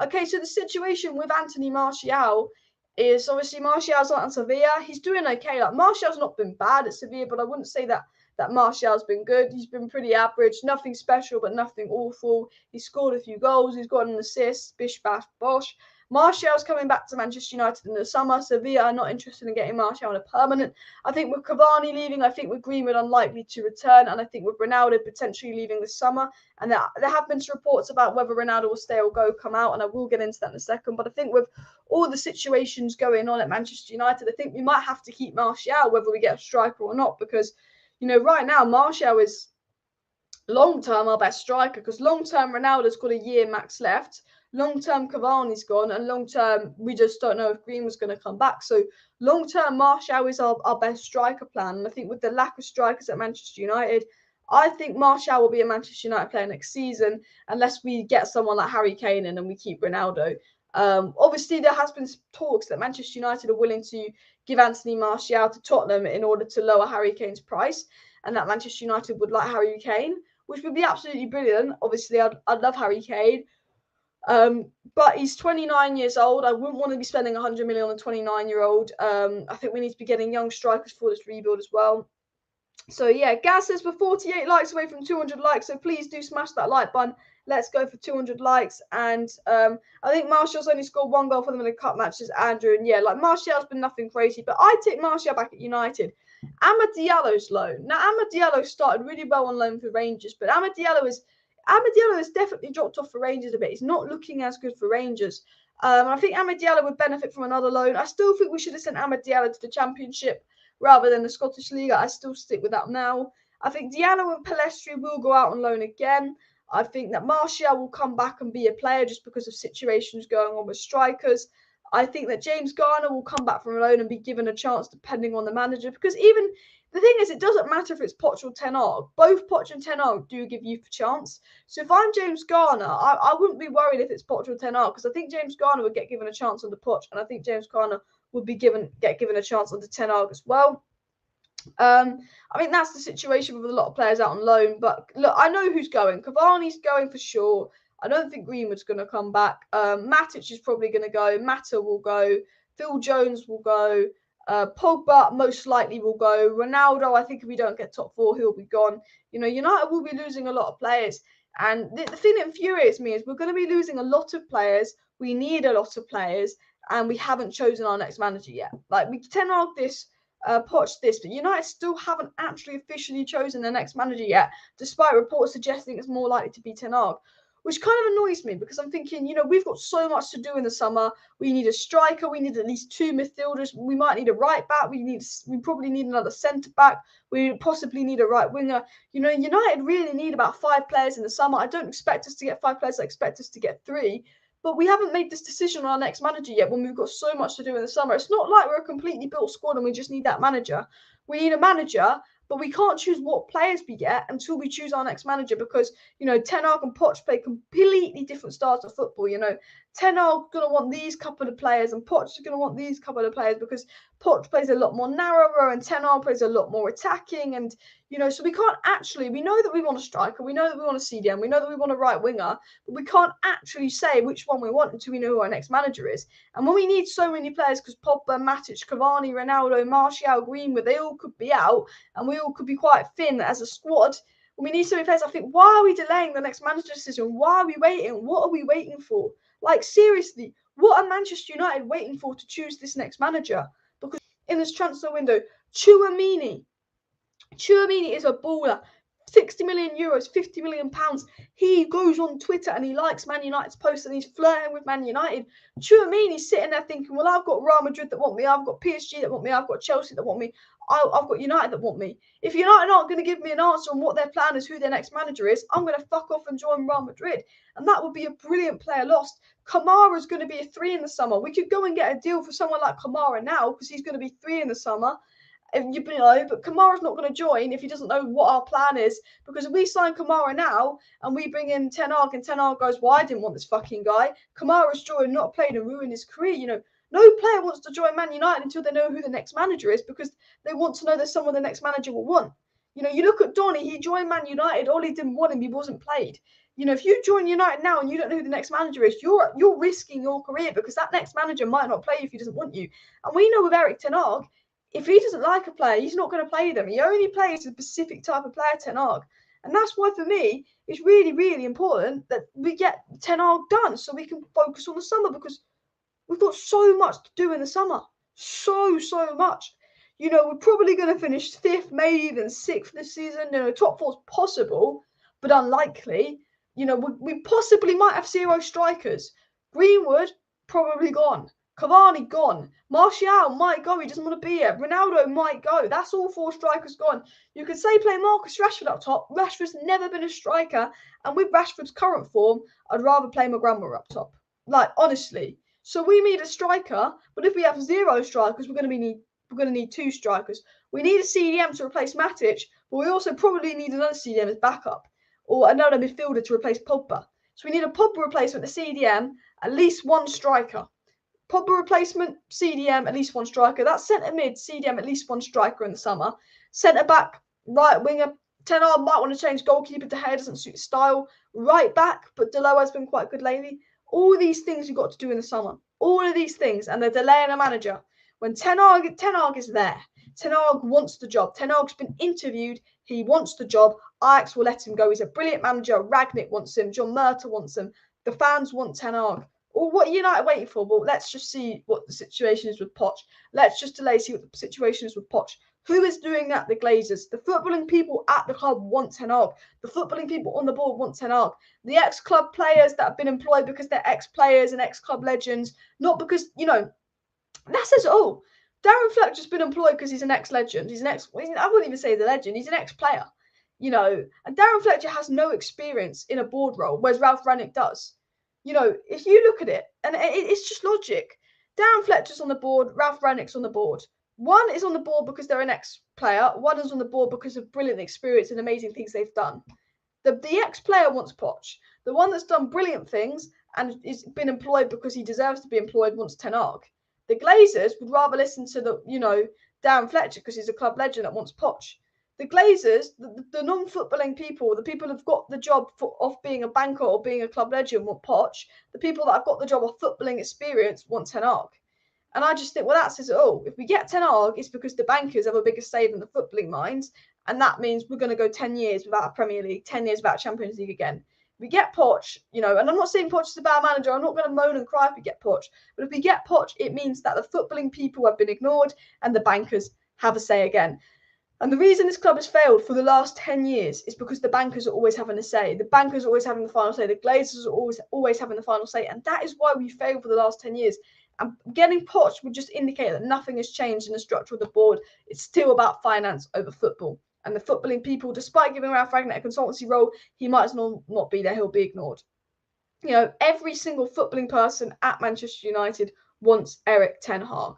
Okay, so the situation with Anthony Martial is obviously Martial's at Sevilla. He's doing okay. Like, Martial's not been bad at Sevilla, but I wouldn't say that Martial's been good. He's been pretty average. Nothing special, but nothing awful. He's scored a few goals. He's got an assist. Bish, bash, bosh. Martial's coming back to Manchester United in the summer. Sevilla are not interested in getting Martial on a permanent. I think with Cavani leaving, I think with Greenwood unlikely to return, and I think with Ronaldo potentially leaving this summer, and there have been some reports about whether Ronaldo will stay or go come out, and I will get into that in a second. But I think with all the situations going on at Manchester United, I think we might have to keep Martial whether we get a striker or not, because, you know, right now Martial is long-term our best striker, because long-term Ronaldo's got a year max left. Long-term Cavani's gone, and long-term we just don't know if Green was going to come back. So long-term Martial is our best striker plan. And I think with the lack of strikers at Manchester United, I think Martial will be a Manchester United player next season, unless we get someone like Harry Kane in and we keep Ronaldo. Obviously, there has been talks that Manchester United are willing to give Anthony Martial to Tottenham in order to lower Harry Kane's price, and that Manchester United would like Harry Kane, which would be absolutely brilliant. Obviously, I'd love Harry Kane. But he's 29 years old. I wouldn't want to be spending 100 million on a 29-year-old. I think we need to be getting young strikers for this rebuild as well. So yeah, Gaz says we're 48 likes away from 200 likes. So please do smash that like button. Let's go for 200 likes. And I think Martial's only scored one goal for them in the cup matches, Andrew. And yeah, like, Martial's been nothing crazy, but I take Martial back at United. Amad Diallo's loan. Now, Amad Diallo started really well on loan for Rangers, but Amad Diallo has definitely dropped off for Rangers a bit. He's not looking as good for Rangers. I think Amad Diallo would benefit from another loan. I still think we should have sent Amad Diallo to the Championship rather than the Scottish League. I still stick with that now. I think Diallo and Pellistri will go out on loan again. I think that Martial will come back and be a player just because of situations going on with strikers. I think that James Garner will come back from loan and be given a chance depending on the manager, because even the thing is, it doesn't matter if it's Poch or Ten Hag. Both Poch and Ten Hag do give you a chance. So if I'm James Garner, I wouldn't be worried if it's Poch or Ten Hag, because I think James Garner would get given a chance under Poch, and I think James Garner would be get given a chance under Ten Hag as well. I mean, that's the situation with a lot of players out on loan. But look, I know who's going. Cavani's going for sure. I don't think Greenwood's going to come back. Matic is probably going to go. Mata will go. Phil Jones will go. Pogba most likely will go. Ronaldo, I think if we don't get top four, he'll be gone. You know, United will be losing a lot of players. And the thing that infuriates me is we're going to be losing a lot of players. We need a lot of players, and we haven't chosen our next manager yet. Like, we Ten Hag this, Poch this, but United still haven't actually officially chosen their next manager yet, despite reports suggesting it's more likely to be Ten Hag, which kind of annoys me, because I'm thinking, you know, we've got so much to do in the summer. We need a striker. We need at least 2 midfielders. We might need a right back. We probably need another centre back. We possibly need a right winger. You know, United really need about 5 players in the summer. I don't expect us to get 5 players. I expect us to get 3. But we haven't made this decision on our next manager yet when we've got so much to do in the summer. It's not like we're a completely built squad and we just need that manager. We need a manager, but we can't choose what players we get until we choose our next manager, because, you know, Ten Hag and Poch play completely different styles of football. You know, Ten Hag's going to want these couple of players and Poch is going to want these couple of players because Poch plays a lot more narrower and Ten Hag plays a lot more attacking. And, you know, so we can't actually, we know that we want a striker, we know that we want a CDM, we know that we want a right winger, but we can't actually say which one we want until we know who our next manager is. And when we need so many players, because Pogba, Matic, Cavani, Ronaldo, Martial, Greenwood, they all could be out and we all could be quite thin as a squad. When we need so many players, I think, why are we delaying the next manager decision? Why are we waiting? What are we waiting for? Like, seriously, what are Manchester United waiting for to choose this next manager? Because in this transfer window, Tchouaméni is a baller. 60 million euros, 50 million pounds. He goes on Twitter and he likes Man United's posts and he's flirting with Man United. Tchouaméni's sitting there thinking, well, I've got Real Madrid that want me. I've got PSG that want me. I've got Chelsea that want me. I've got United that want me. If United aren't going to give me an answer on what their plan is, who their next manager is, I'm going to fuck off and join Real Madrid. And that would be a brilliant player lost. Kamara's going to be a 3 in the summer. We could go and get a deal for someone like Kamara now because he's going to be 3 in the summer. But Kamara's not going to join if he doesn't know what our plan is. Because if we sign Kamara now and we bring in Ten Hag and Ten Hag goes, well, I didn't want this fucking guy. Kamara's joined, not played and ruined his career. You know, no player wants to join Man United until they know who the next manager is because they want to know there's someone the next manager will want. You know, you look at Donny, he joined Man United. Ollie didn't want him. He wasn't played. You know, if you join United now and you don't know who the next manager is, you're risking your career because that next manager might not play if he doesn't want you. And we know with ERIK Ten Hag, if he doesn't like a player, he's not going to play them. He only plays a specific type of player, Ten Hag. And that's why, for me, it's really, really important that we get Ten Hag done so we can focus on the summer because we've got so much to do in the summer. So much. You know, we're probably going to finish 5th, maybe even 6th this season. You know, top 4's possible, but unlikely. You know, we possibly might have 0 strikers. Greenwood, probably gone. Cavani gone. Martial might go. He doesn't want to be here. Ronaldo might go. That's all 4 strikers gone. You could say play Marcus Rashford up top. Rashford's never been a striker. And with Rashford's current form, I'd rather play Maguire up top. Like, honestly. So we need a striker. But if we have 0 strikers, we're going to need 2 strikers. We need a CDM to replace Matic. But we also probably need another CDM as backup. Or another midfielder to replace Pogba. So we need a Pogba replacement, a CDM, at least 1 striker. Pogba replacement, CDM, at least 1 striker. That's centre mid, CDM, at least 1 striker in the summer. Centre back, right winger. Ten Hag might want to change goalkeeper. De Gea doesn't suit his style. Right back, but Delo has been quite good lately. All these things you've got to do in the summer. All of these things, and they're delaying a manager. When Ten Hag is there. Ten Hag wants the job. Ten Hag's been interviewed. He wants the job. AJAX will let him go. He's a brilliant manager. Ragnick wants him. John Murta wants him. The fans want Ten Hag. Or what are United waiting for? Well, let's just see what the situation is with Poch. Let's just see what the situation is with Poch. Who is doing that? The Glazers. The footballing people at the club want Ten Hag. The footballing people on the board want Ten Hag. The ex-club players that have been employed because they're ex-players and ex-club legends, not because, you know, that says it all. Darren Fletcher's been employed because he's an ex-legend. I wouldn't even say he's a legend. He's an ex-player, you know. And Darren Fletcher has no experience in a board role, whereas Ralph Rangnick does. You know, if you look at it, and it's just logic. Darren Fletcher's on the board, Ralph Rangnick's on the board. One is on the board because they're an ex-player. One is on the board because of brilliant experience and amazing things they've done. The ex-player wants Poch. The one that's done brilliant things and is been employed because he deserves to be employed wants Ten Hag. The Glazers would rather listen to Darren Fletcher because he's a club legend that wants Poch. The Glazers, the non-footballing people, the people who've got the job of being a banker or being a club legend want Poch. The people that have got the job of footballing experience want Ten Hag. And I just think, well, that says it all. If we get Ten Hag, it's because the bankers have a bigger say than the footballing minds. And that means we're going to go 10 years without a Premier League, 10 years without Champions League again. We get Poch, and I'm not saying Poch is a bad manager. I'm not going to moan and cry if we get Poch. But if we get Poch, it means that the footballing people have been ignored and the bankers have a say again. And the reason this club has failed for the last 10 years is because the bankers are always having a say. The bankers are always having the final say. The Glazers are always having the final say. And that is why we failed for the last 10 years. And getting Poch would just indicate that nothing has changed in the structure of the board. It's still about finance over football. And the footballing people, despite giving Ralph Rangnick a consultancy role, he might as well not be there. He'll be ignored. Every single footballing person at Manchester United wants ERIK Ten Hag.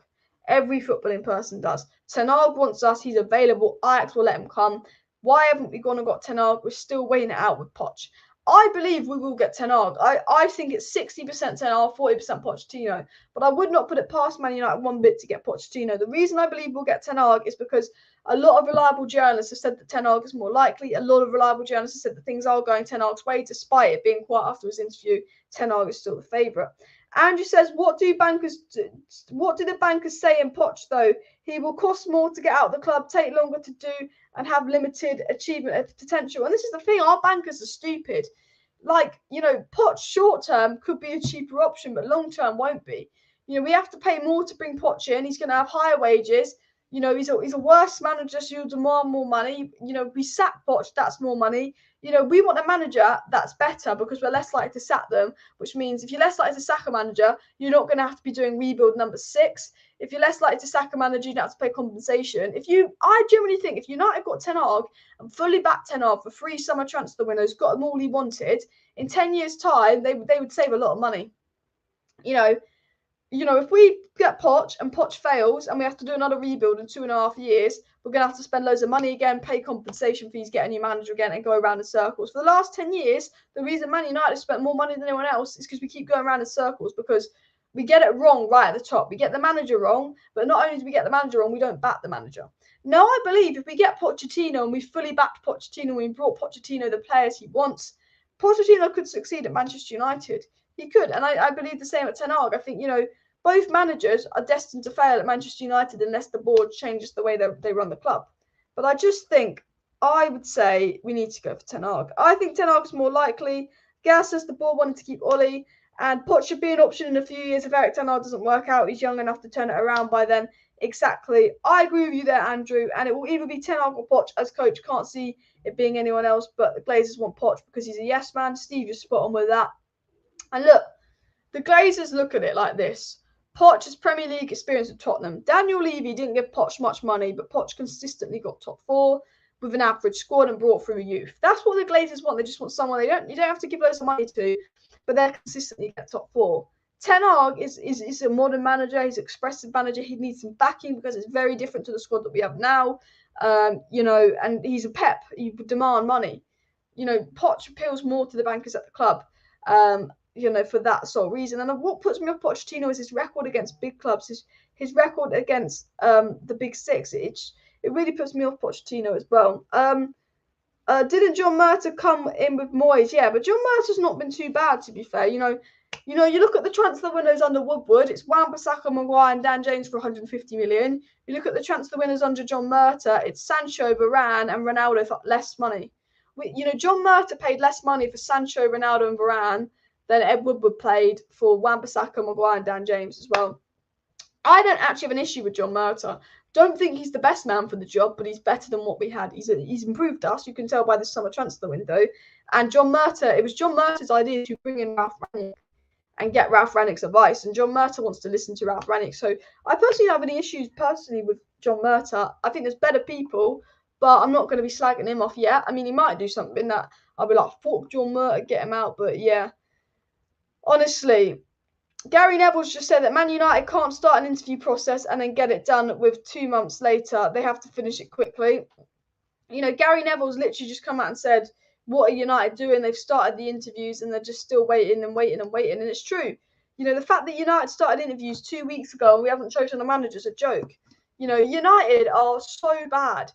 Every footballing person does. Ten Hag wants us. He's available. AJAX will let him come. Why haven't we gone and got Ten Hag? We're still waiting it out with Poch. I believe we will get Ten Hag. I think it's 60% Ten Hag, 40% Pochettino. But I would not put it past Man United one bit to get Pochettino. The reason I believe we'll get Ten Hag is because a lot of reliable journalists have said that Ten Hag is more likely. A lot of reliable journalists have said that things are going Ten Hag's way, despite it being quiet after his interview. Ten Hag is still the favourite. Andrew says, what do the bankers say in Poch, though? He will cost more to get out of the club, take longer to do, and have limited achievement potential. And this is the thing, our bankers are stupid. Like, Poch short-term could be a cheaper option, but long-term won't be. We have to pay more to bring Poch in. He's going to have higher wages. He's a worse manager, so he'll demand more money. We sack Poch, that's more money. We want a manager that's better because we're less likely to sack them, which means if you're less likely to sack a manager, you're not going to have to be doing rebuild number 6. If you're less likely to sack a manager, you don't have to pay compensation. I generally think if United got Ten Hag and fully backed Ten Hag for 3 summer transfer windows, got them all he wanted, in 10 years' time, they would save a lot of money. If we get Poch and Poch fails and we have to do another rebuild in 2.5 years, we're going to have to spend loads of money again, pay compensation fees, get a new manager again, and go around in circles. For the last 10 years, the reason Man United has spent more money than anyone else is because we keep going around in circles because we get it wrong right at the top. We get the manager wrong, but not only do we get the manager wrong, we don't back the manager. Now, I believe if we get Pochettino and we fully backed Pochettino and we brought Pochettino the players he wants, Pochettino could succeed at Manchester United. He could, and I believe the same at Ten Hag. I think, both managers are destined to fail at Manchester United unless the board changes the way they run the club. But I just think, I would say we need to go for Ten Hag. I think Ten Hag's more likely. Gas says the board wanted to keep Ollie, and Poch should be an option in a few years if Erik Ten Hag doesn't work out. He's young enough to turn it around by then. Exactly. I agree with you there, Andrew, and it will either be Ten Hag or Poch as coach. Can't see it being anyone else, but the Glazers want Poch because he's a yes man. Steve, you're spot on with that. And look, the Glazers look at it like this. Poch has Premier League experience at Tottenham. Daniel Levy didn't give Poch much money, but Poch consistently got top 4 with an average squad and brought through youth. That's what the Glazers want. They just want someone you don't have to give loads of money to, but they'll consistently get top 4. Ten Hag is a modern manager. He's an expressive manager. He needs some backing because it's very different to the squad that we have now. And he's a Pep. He would demand money. Poch appeals more to the bankers at the club. For that sole reason. And what puts me off Pochettino is his record against big clubs, his record against the big 6. It really puts me off Pochettino as well. Didn't John Murta come in with Moyes? Yeah, but John Murta's not been too bad, to be fair. You look at the transfer windows under Woodward, it's Wan-Bissaka, Maguire and Dan James for 150 million. You look at the transfer winners under John Murta, it's Sancho, Varane and Ronaldo for less money. John Murta paid less money for Sancho, Ronaldo and Varane than Ed Woodward played for Wan-Bissaka, Maguire and Dan James as well. I don't actually have an issue with John Murta. Don't think he's the best man for the job, but he's better than what we had. He's improved us. You can tell by the summer transfer window. And John Murta, it was John Murta's idea to bring in Ralph Rangnick and get Ralph Rangnick's advice. And John Murta wants to listen to Ralph Rangnick. So I personally don't have any issues with John Murta. I think there's better people, but I'm not going to be slagging him off yet. I mean, he might do something that I'll be like, fuck John Murta, get him out. But yeah. Honestly, Gary Neville's just said that Man United can't start an interview process and then get it done with 2 months later. They have to finish it quickly. Gary Neville's literally just come out and said, what are United doing? They've started the interviews and they're just still waiting and waiting and waiting. And it's true. The fact that United started interviews 2 weeks ago and we haven't chosen a manager is a joke. United are so bad.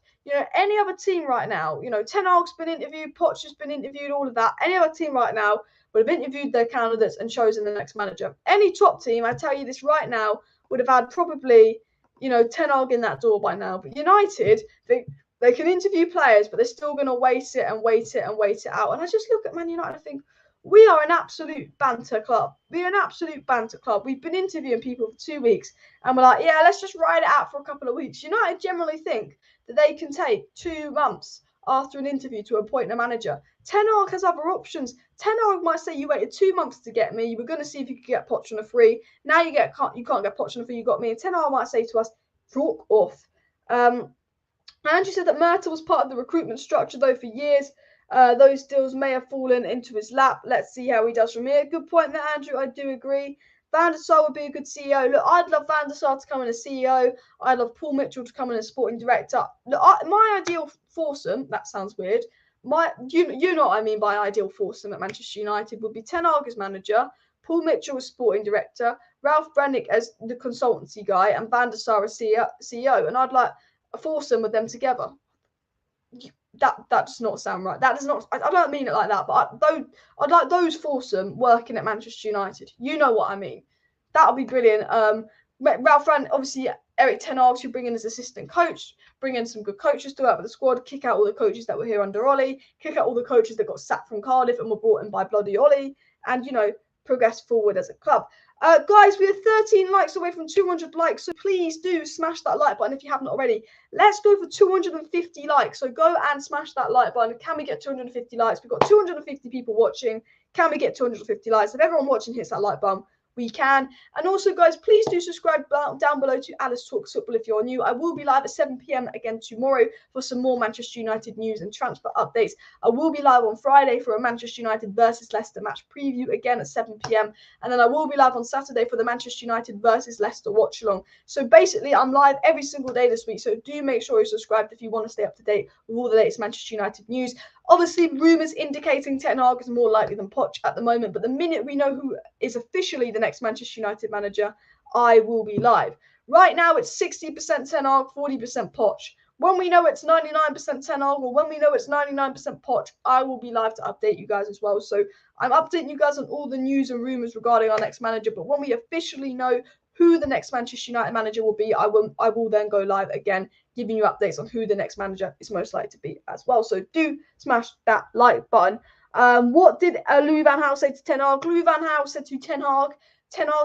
Any other team right now, Ten Hag's been interviewed, Poch has been interviewed, all of that. Any other team right now would have interviewed their candidates and chosen the next manager. Any top team, I tell you this right now, would have had probably, Ten Hag in that door by now. But United, they can interview players, but they're still going to wait it out. And I just look at Man United and I think, we are an absolute banter club. We're an absolute banter club. We've been interviewing people for 2 weeks and we're like, yeah, let's just ride it out for a couple of weeks. United generally think that they can take 2 months after an interview to appoint a manager. Ten Hag has other options. Ten Hag might say, you waited 2 months to get me. You were going to see if you could get Poch on a free. Now you can't get Poch on a free. You got me. And Ten Hag might say to us, fuck off. Andrew said that Murta was part of the recruitment structure, though, for years. Those deals may have fallen into his lap. Let's see how he does from here. Good point there, Andrew. I do agree. Van der Sar would be a good CEO. Look, I'd love Van der Sar to come in as CEO. I'd love Paul Mitchell to come in as sporting director. Look, my ideal foursome, that sounds weird, You know what I mean by ideal foursome at Manchester United would be Ten Hag as manager, Paul Mitchell as sporting director, Ralph Brennick as the consultancy guy, and Van der Sar as CEO. And I'd like a foursome with them together. That does not sound right. That does not. I don't mean it like that. But I'd like those foursome working at Manchester United. You know what I mean. That would be brilliant. Ralph Brand, obviously Erik ten Hag should bring in as assistant coach, bring in some good coaches to work with the squad, kick out all the coaches that were here under Ollie, kick out all the coaches that got sacked from Cardiff and were brought in by bloody Ollie, and progress forward as a club. Guys, we are 13 likes away from 200 likes, so please do smash that like button if you haven't already. Let's go for 250 likes, so go and smash that like button. Can we get 250 likes? We've got 250 people watching. Can we get 250 likes? If everyone watching hits that like button, we can. And also, guys, please do subscribe down below to Alice Talks Football if you're new. I will be live at 7 p.m. again tomorrow for some more Manchester United news and transfer updates. I will be live on Friday for a Manchester United versus Leicester match preview again at 7 p.m. And then I will be live on Saturday for the Manchester United versus Leicester watch along. So basically, I'm live every single day this week. So do make sure you're subscribed if you want to stay up to date with all the latest Manchester United news. Obviously, rumours indicating Ten Hag is more likely than Poch at the moment. But the minute we know who is officially the next Manchester United manager, I will be live. Right now, it's 60% Ten Hag, 40% Poch. When we know it's 99% Ten Hag or when we know it's 99% Poch, I will be live to update you guys as well. So I'm updating you guys on all the news and rumours regarding our next manager. But when we officially know who the next Manchester United manager will be, I will then go live again, giving you updates on who the next manager is most likely to be as well. So do smash that like button. What did Louis van Gaal say to Ten Hag? Louis van Gaal said to Ten Hag,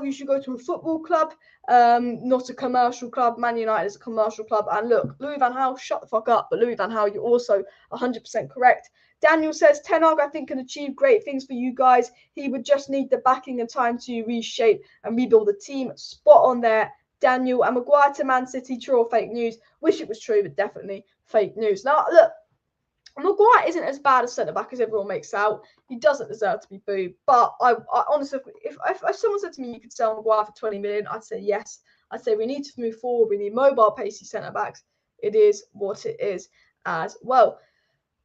you should go to a football club, not a commercial club. Man United is a commercial club. And look, Louis van Gaal, shut the fuck up. But Louis van Gaal, you're also 100% correct. Daniel says, Ten Hag, I think, can achieve great things for you guys. He would just need the backing and time to reshape and rebuild the team. Spot on there, Daniel. And Maguire to Man City, true or fake news? Wish it was true, but definitely fake news. Now, look, Maguire isn't as bad a centre-back as everyone makes out. He doesn't deserve to be booed. But I honestly, if someone said to me you could sell Maguire for 20 million, I'd say yes. I'd say we need to move forward. We need mobile, pacey centre-backs. It is what it is as well.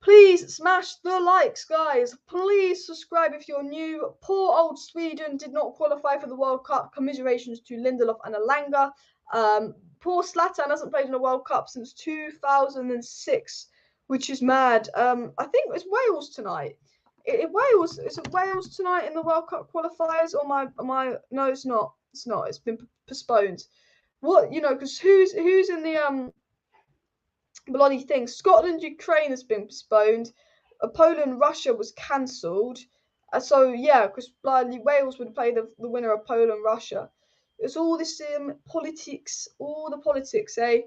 Please smash the likes, guys. Please subscribe if you're new. Poor old Sweden did not qualify for the World Cup. Commiserations to Lindelof and Elanga. Poor Zlatan hasn't played in a World Cup since 2006, which is mad. I think it's Wales tonight. Is it Wales tonight in the World Cup qualifiers? Or no, it's not. It's not. It's been postponed. What, because who's in the bloody thing? Scotland, Ukraine has been postponed. Poland, Russia was cancelled. So yeah, because bloody Wales would play the winner of Poland, Russia. It's all this politics, all the politics, eh?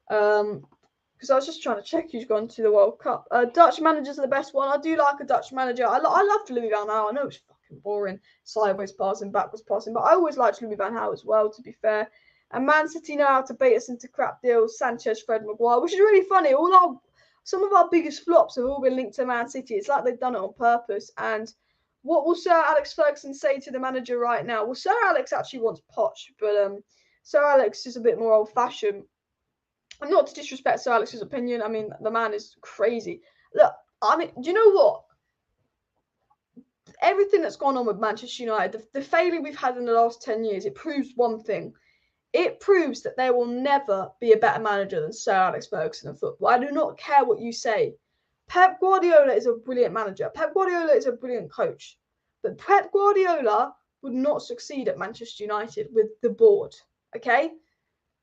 Because I was just trying to check who's gone to the World Cup. Dutch managers are the best one. I do like a Dutch manager. I love Louis van Gaal. I know it's fucking boring, sideways passing, backwards passing, but I always liked Louis van Gaal as well, to be fair. And Man City know how to bait us into crap deals. Sanchez, Fred, Maguire, which is really funny. Some of our biggest flops have all been linked to Man City. It's like they've done it on purpose. And what will Sir Alex Ferguson say to the manager right now? Well, Sir Alex actually wants Poch, but Sir Alex is a bit more old-fashioned. And not to disrespect Sir Alex's opinion. I mean, the man is crazy. Look, I mean, do you know what? Everything that's gone on with Manchester United, the failure we've had in the last 10 years, it proves one thing. It proves that there will never be a better manager than Sir Alex Ferguson in football. I do not care what you say. Pep Guardiola is a brilliant manager. Pep Guardiola is a brilliant coach. But Pep Guardiola would not succeed at Manchester United with the board, okay?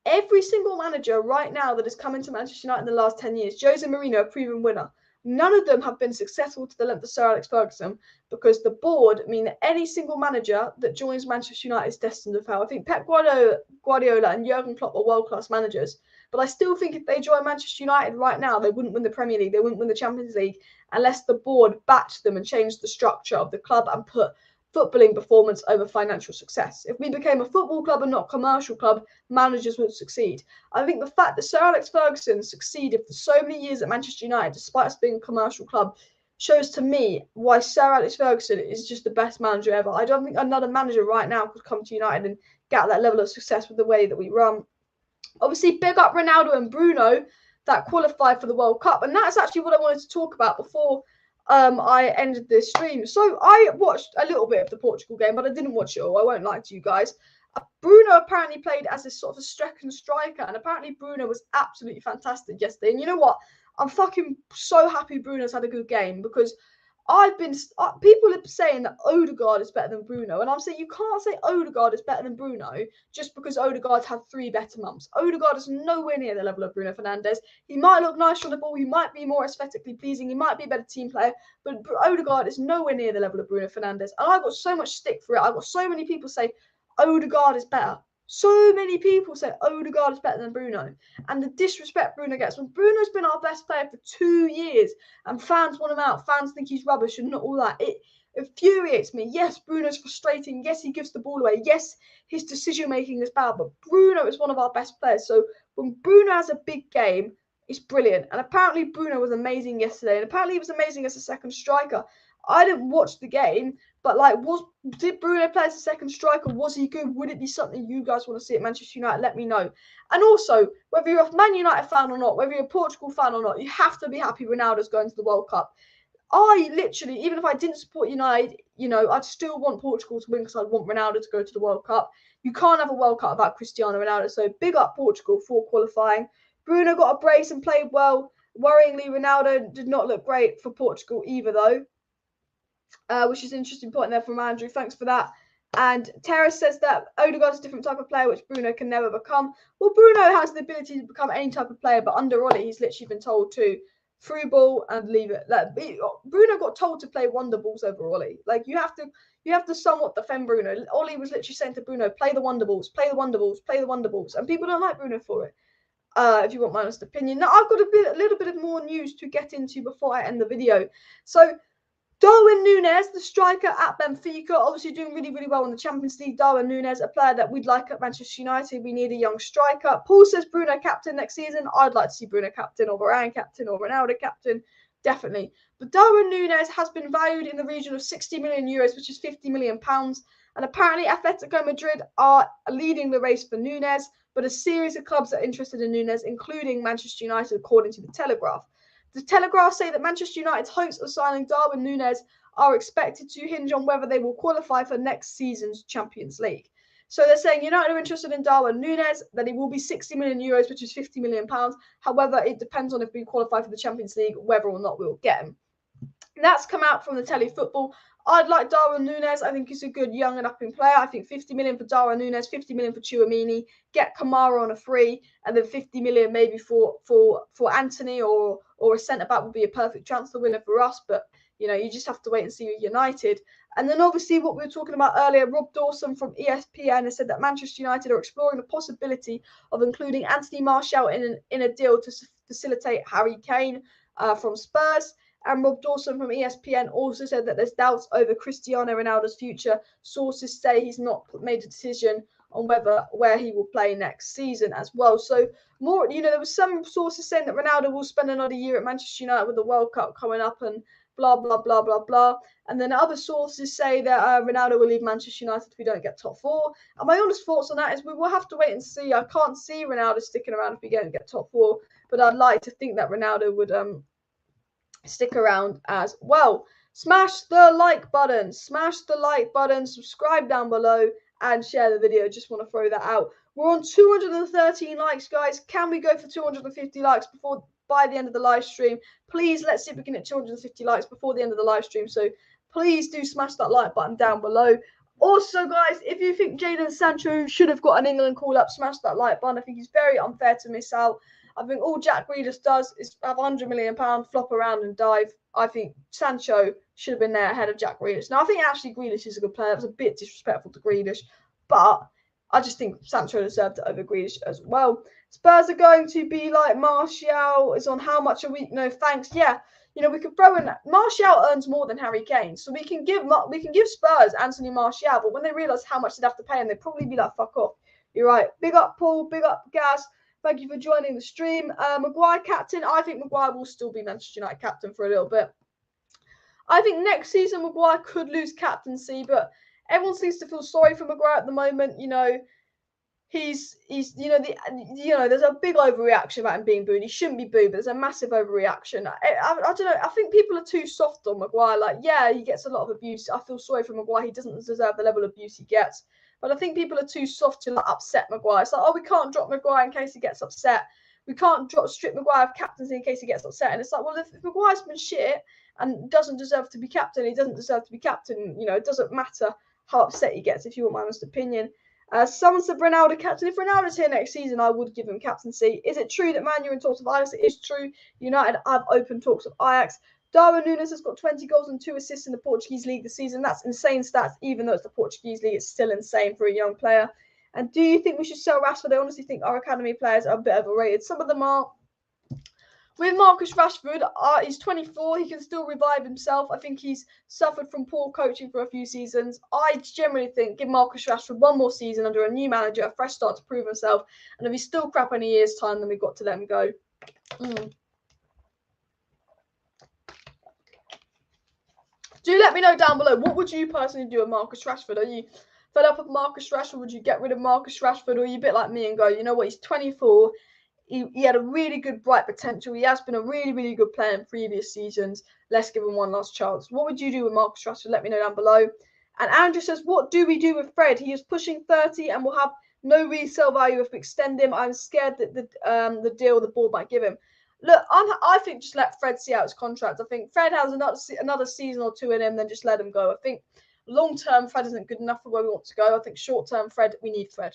Every single manager right now that has come into Manchester United in the last 10 years, Jose Mourinho, a proven winner, none of them have been successful to the length of Sir Alex Ferguson because the board mean that any single manager that joins Manchester United is destined to fail. I think Pep Guardiola and Jurgen Klopp are world-class managers, but I still think if they join Manchester United right now, they wouldn't win the Premier League, they wouldn't win the Champions League unless the board backed them and changed the structure of the club and put footballing performance over financial success. If we became a football club and not a commercial club, managers would succeed. I think the fact that Sir Alex Ferguson succeeded for so many years at Manchester United, despite us being a commercial club, shows to me why Sir Alex Ferguson is just the best manager ever. I don't think another manager right now could come to United and get that level of success with the way that we run. Obviously, big up Ronaldo and Bruno. that qualify for the World Cup. And that's actually what I wanted to talk about before I ended this stream. So I watched a little bit of the Portugal game, but I didn't watch it all. I won't lie to you guys. Bruno apparently played as a sort of a second striker, and apparently Bruno was absolutely fantastic yesterday. And you know what? I'm fucking so happy Bruno's had a good game, because people are saying that Odegaard is better than Bruno, and I'm saying you can't say Odegaard is better than Bruno just because Odegaard's had 3 better months. Odegaard is nowhere near the level of Bruno Fernandes. He might look nice on the ball, he might be more aesthetically pleasing, he might be a better team player, but Odegaard is nowhere near the level of Bruno Fernandes. And I got so much stick for it. I got so many people say Odegaard is better. So many people say Odegaard is better than Bruno. And the disrespect Bruno gets, when Bruno's been our best player for 2 years and fans want him out, fans think he's rubbish and not all that, it infuriates me. Yes, Bruno's frustrating. Yes, he gives the ball away. Yes, his decision-making is bad, but Bruno is one of our best players. So when Bruno has a big game, it's brilliant. And apparently Bruno was amazing yesterday, and apparently he was amazing as a second striker. I didn't watch the game, but did Bruno play as a second striker? Was he good? Would it be something you guys want to see at Manchester United? Let me know. And also, whether you're a Man United fan or not, whether you're a Portugal fan or not, you have to be happy Ronaldo's going to the World Cup. I literally, even if I didn't support United, I'd still want Portugal to win because I'd want Ronaldo to go to the World Cup. You can't have a World Cup without Cristiano Ronaldo. So big up Portugal for qualifying. Bruno got a brace and played well. Worryingly, Ronaldo did not look great for Portugal either, though. Which is an interesting point there from Andrew. Thanks for that. And Terrace says that Odegaard's a different type of player, which Bruno can never become. Well, Bruno has the ability to become any type of player, but under Ollie, he's literally been told to through ball and leave it. Bruno got told to play wonder balls over Ollie. You have to somewhat defend Bruno. Ollie was literally saying to Bruno, play the wonder balls, play the wonder balls, play the wonder balls. And people don't like Bruno for it. If you want my honest opinion. Now, I've got a little bit of more news to get into before I end the video. So, Darwin Núñez, the striker at Benfica, obviously doing really, really well in the Champions League. Darwin Núñez, a player that we'd like at Manchester United. We need a young striker. Paul says Bruno captain next season. I'd like to see Bruno captain, or Varane captain, or Ronaldo captain. Definitely. But Darwin Núñez has been valued in the region of 60 million euros, which is £50 million. And apparently Atletico Madrid are leading the race for Núñez, but a series of clubs are interested in Núñez, including Manchester United, according to The Telegraph. The Telegraph say that Manchester United's hopes of signing Darwin Núñez are expected to hinge on whether they will qualify for next season's Champions League. So they're saying United are interested in Darwin Núñez, that he will be 60 million euros, which is £50 million. However, it depends on if we qualify for the Champions League, whether or not we'll get him. And that's come out from the Telly Football. I'd like Darwin Núñez. I think he's a good young and upping player. I think 50 million for Darwin Núñez, 50 million for Tchouaméni, get Kamara on a free, and then 50 million maybe for Anthony or a centre-back would be a perfect transfer winner for us. But, you just have to wait and see with United. And then obviously what we were talking about earlier, Rob Dawson from ESPN has said that Manchester United are exploring the possibility of including Anthony Martial in a deal to facilitate Harry Kane from Spurs. And Rob Dawson from ESPN also said that there's doubts over Cristiano Ronaldo's future. Sources say he's not made a decision on where he will play next season as well. So more, there was some sources saying that Ronaldo will spend another year at Manchester United with the World Cup coming up and blah, blah, blah, blah, blah. And then other sources say that Ronaldo will leave Manchester United if we don't get top 4. And my honest thoughts on that is we will have to wait and see. I can't see Ronaldo sticking around if we don't get top 4, but I'd like to think that Ronaldo would stick around as well. Smash the like button, subscribe down below, and share the video. Just want to throw that out. We're on 213 likes, guys. Can we go for 250 likes by the end of the live stream? Please, let's see if we can hit 250 likes before the end of the live stream. So please do smash that like button down below. Also, guys, if you think Jadon Sancho should have got an England call-up, smash that like button. I think he's very unfair to miss out. I think all Jack Grealish does is have £100 million, flop around and dive. I think Sancho should have been there ahead of Jack Grealish. Now, I think actually Grealish is a good player. It was a bit disrespectful to Grealish, but I just think Sancho deserved it over Grealish as well. Spurs are going to be like Martial is on how much a week? No, thanks. Yeah, we could throw in Martial earns more than Harry Kane, so we can give Spurs Anthony Martial, but when they realise how much they'd have to pay him, they'd probably be like, fuck off. You're right. Big up, Paul. Big up, Gaz. Thank you for joining the stream. Maguire captain. I think Maguire will still be Manchester United captain for a little bit. I think next season Maguire could lose captaincy, but everyone seems to feel sorry for Maguire at the moment. he's there's a big overreaction about him being booed. He shouldn't be booed, but there's a massive overreaction. I don't know. I think people are too soft on Maguire. Like, yeah, he gets a lot of abuse. I feel sorry for Maguire. He doesn't deserve the level of abuse he gets. But I think people are too soft to upset Maguire. It's like, oh, we can't drop Maguire in case he gets upset. We can't strip Maguire of captaincy in case he gets upset. And it's like, well, if Maguire's been shit and doesn't deserve to be captain, he doesn't deserve to be captain. It doesn't matter how upset he gets, if you want my honest opinion. Someone said Ronaldo captain. If Ronaldo's here next season, I would give him captaincy. Is it true that Man U in talks of Ajax? It is true. United have open talks of Ajax. Darwin Núñez has got 20 goals and 2 assists in the Portuguese league this season. That's insane stats. Even though it's the Portuguese league, it's still insane for a young player. And do you think we should sell Rashford? I honestly think our academy players are a bit overrated. Some of them are. With Marcus Rashford, he's 24. He can still revive himself. I think he's suffered from poor coaching for a few seasons. I generally think give Marcus Rashford one more season under a new manager, a fresh start to prove himself. And if he's still crap in a year's time, then we've got to let him go. Do let me know down below. What would you personally do with Marcus Rashford? Are you fed up with Marcus Rashford? Would you get rid of Marcus Rashford? Or are you a bit like me and go, you know what, he's 24. He had a really good, bright potential. He has been a really, really good player in previous seasons. Let's give him one last chance. What would you do with Marcus Rashford? Let me know down below. And Andrew says, what do we do with Fred? He is pushing 30 and will have no resale value if we extend him. I'm scared that the deal the board might give him. Look, I think just let Fred see out his contract. I think Fred has another season or two in him, then just let him go. I think long-term, Fred isn't good enough for where we want to go. I think short-term, Fred, we need Fred.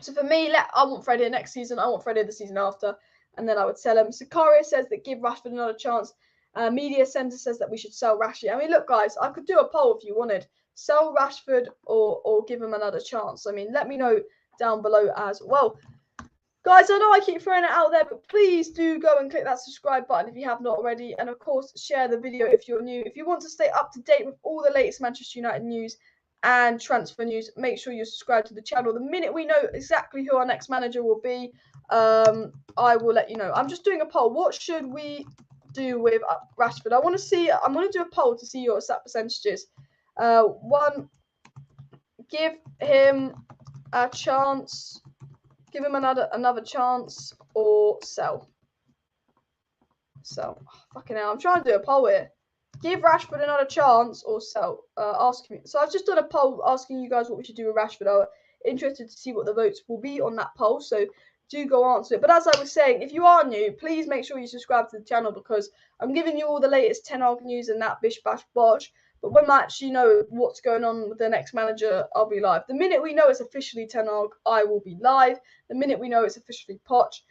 So for me, I want Fred here next season. I want Fred here the season after. And then I would sell him. So CARRAGER says that give Rashford another chance. Media Centre says that we should sell Rashford. I mean, look, guys, I could do a poll if you wanted. Sell Rashford or give him another chance. I mean, let me know down below as well. Guys, I know I keep throwing it out there, but please do go and click that subscribe button if you have not already. And, of course, share the video if you're new. If you want to stay up to date with all the latest Manchester United news and transfer news, make sure you subscribe to the channel. The minute we know exactly who our next manager will be, I will let you know. I'm just doing a poll. What should we do with Rashford? I'm going to do a poll to see your stat percentages. 1, give him a chance. Give him another chance or sell. Sell. Oh, fucking hell, I'm trying to do a poll here. Give Rashford another chance or sell. Ask me. So I've just done a poll asking you guys what we should do with Rashford. I'm interested to see what the votes will be on that poll. So do go answer it. But as I was saying, if you are new, please make sure you subscribe to the channel because I'm giving you all the latest Ten Hag news and that bish bash bosh. But when I actually know what's going on with the next manager, I'll be live. The minute we know it's officially Ten Hag, I will be live. The minute we know it's officially Poch,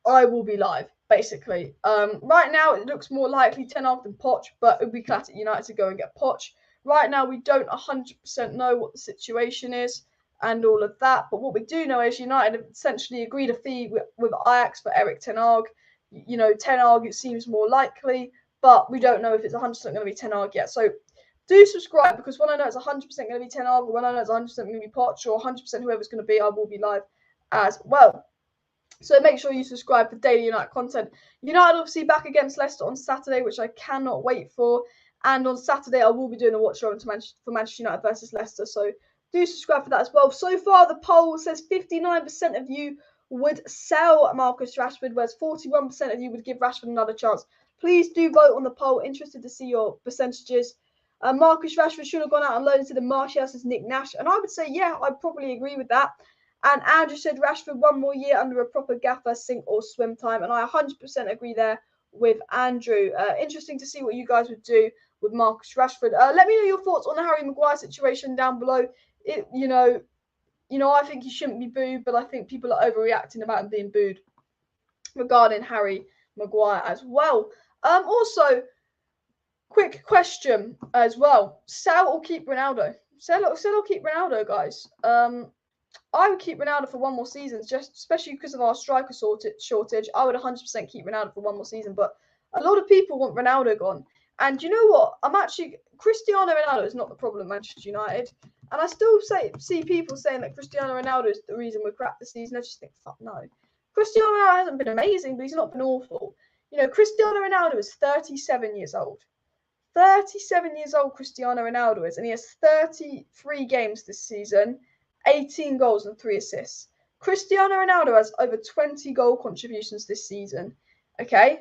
I will be live, basically. Right now, it looks more likely Ten Hag than Poch, but it would be classic United to go and get Poch. Right now, we don't 100% know what the situation is and all of that. But what we do know is United have essentially agreed a fee with AJAX for ERIK Ten Hag. You know, Ten Hag, it seems more likely, but we don't know if it's 100% going to be Ten Hag yet. So do subscribe because when I know it's 100% going to be Ten Hag, or when I know it's 100% going to be Poch, or 100% whoever's going to be, I will be live as well. So make sure you subscribe for daily United content. United obviously back against Leicester on Saturday, which I cannot wait for. And on Saturday, I will be doing a watch around for Manchester United versus Leicester. So do subscribe for that as well. So far, the poll says 59% of you would sell Marcus Rashford, whereas 41% of you would give Rashford another chance. Please do vote on the poll. Interested to see your percentages. Marcus Rashford should have gone out on loan instead of Martial, says Nick Nash. And I would say, yeah, I'd probably agree with that. And Andrew said Rashford one more year under a proper gaffer, sink or swim time. And I 100% agree there with Andrew. Interesting to see what you guys would do with Marcus Rashford. Let me know your thoughts on the Harry Maguire situation down below. You know, I think he shouldn't be booed, but I think people are overreacting about him being booed regarding Harry Maguire as well. Also, quick question as well. Sell or keep Ronaldo? Sell or keep Ronaldo, guys? I would keep Ronaldo for one more season, just especially because of our striker shortage. I would 100% keep Ronaldo for one more season, but a lot of people want Ronaldo gone. And you know what? Cristiano Ronaldo is not the problem at Manchester United. And I still see people saying that Cristiano Ronaldo is the reason we're crap this season. I just think, fuck no. Cristiano Ronaldo hasn't been amazing, but he's not been awful. You know, Cristiano Ronaldo is 37 years old. 37 years old Cristiano Ronaldo is, and he has 33 games this season. 18 goals and 3 assists. Cristiano Ronaldo has over 20 goal contributions this season. Okay?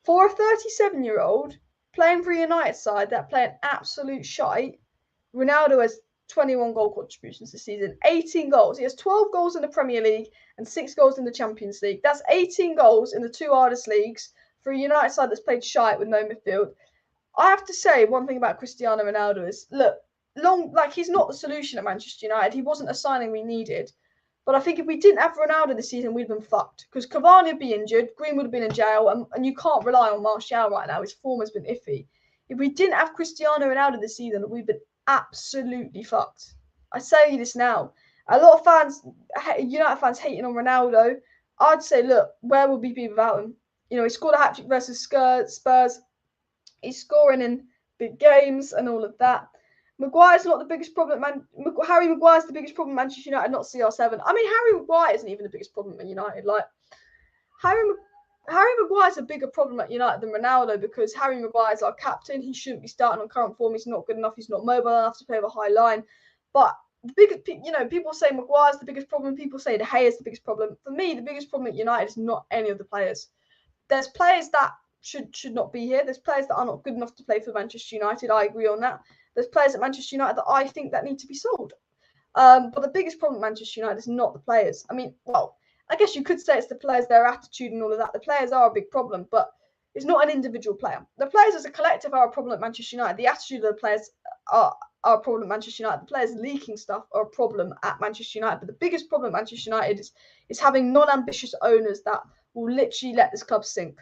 For a 37-year-old playing for a United side that play an absolute shite, Ronaldo has 21 goal contributions this season, 18 goals. He has 12 goals in the Premier League and 6 goals in the Champions League. That's 18 goals in the 2 hardest leagues for a United side that's played shite with no midfield. I have to say one thing about Cristiano Ronaldo is, look, he's not the solution at Manchester United. He wasn't a signing we needed. But I think if we didn't have Ronaldo this season, we'd been fucked. Because Cavani would be injured, Green would have been in jail, and you can't rely on Martial right now. His form has been iffy. If we didn't have Cristiano Ronaldo this season, we'd been absolutely fucked. I say this now. A lot of fans, United fans, hating on Ronaldo. I'd say, look, where would we be without him? You know, he scored a hat-trick versus Spurs. He's scoring in big games and all of that. Maguire's not the biggest problem. Harry Maguire's the biggest problem at Manchester United, not CR7. I mean, Harry Maguire isn't even the biggest problem at United. Like, Harry Maguire's a bigger problem at United than Ronaldo, because Harry Maguire's our captain. He shouldn't be starting on current form. He's not good enough. He's not mobile enough to play with a high line. But the biggest, people say Maguire's the biggest problem. People say De Gea's the biggest problem. For me, the biggest problem at United is not any of the players. There's players that should not be here. There's players that are not good enough to play for Manchester United. I agree on that. There's players at Manchester United that I think that need to be sold. But the biggest problem at Manchester United is not the players. I mean, well, I guess you could say it's the players, their attitude and all of that. The players are a big problem, but it's not an individual player. The players as a collective are a problem at Manchester United. The attitude of the players are a problem at Manchester United. The players leaking stuff are a problem at Manchester United. But the biggest problem at Manchester United is having non-ambitious owners that will literally let this club sink.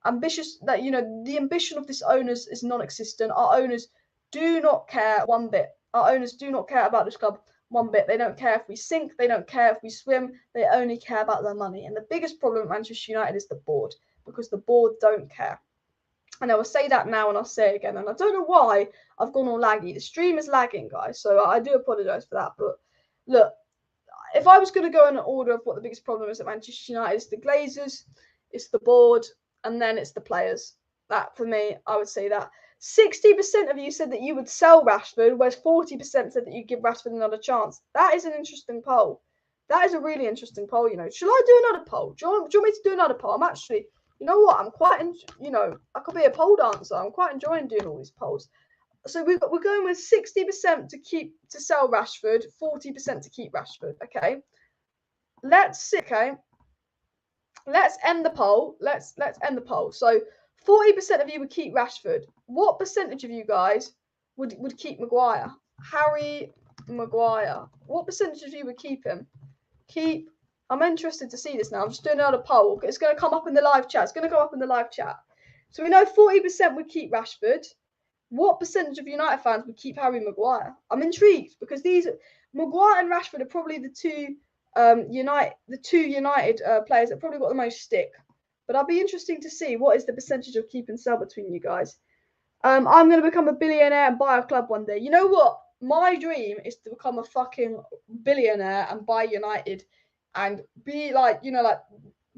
Ambitious, that, the ambition of this owners is non-existent. Our owners do not care one bit. Our owners do not care about this club one bit. They don't care if we sink. They don't care if we swim. They only care about their money. And the biggest problem at Manchester United is the board, because the board don't care. And I will say that now and I'll say it again. And I don't know why I've gone all laggy. The stream is lagging, guys. So I do apologise for that. But look, if I was going to go in an order of what the biggest problem is at Manchester United, it's the Glazers, it's the board, and then it's the players. That, for me, I would say that. 60% of you said that you would sell Rashford, whereas 40% said that you'd give Rashford another chance. That is an interesting poll. That is a really interesting poll, Shall I do another poll? Do you want me to do another poll? I'm actually, you know what? I'm quite, I could be a poll dancer. I'm quite enjoying doing all these polls. So we're going with 60% to sell Rashford, 40% to keep Rashford, okay? Let's see, okay? Let's end the poll. Let's end the poll. So 40% of you would keep Rashford. What percentage of you guys would keep Maguire? Harry Maguire. What percentage of you would keep him? I'm interested to see this now. I'm just doing another poll. It's going to come up in the live chat. It's going to go up in the live chat. So we know 40% would keep Rashford. What percentage of United fans would keep Harry Maguire? I'm intrigued, because Maguire and Rashford are probably the two United players that probably got the most stick. But I'll be interesting to see what is the percentage of keep and sell between you guys. I'm going to become a billionaire and buy a club one day. You know what? My dream is to become a fucking billionaire and buy United and be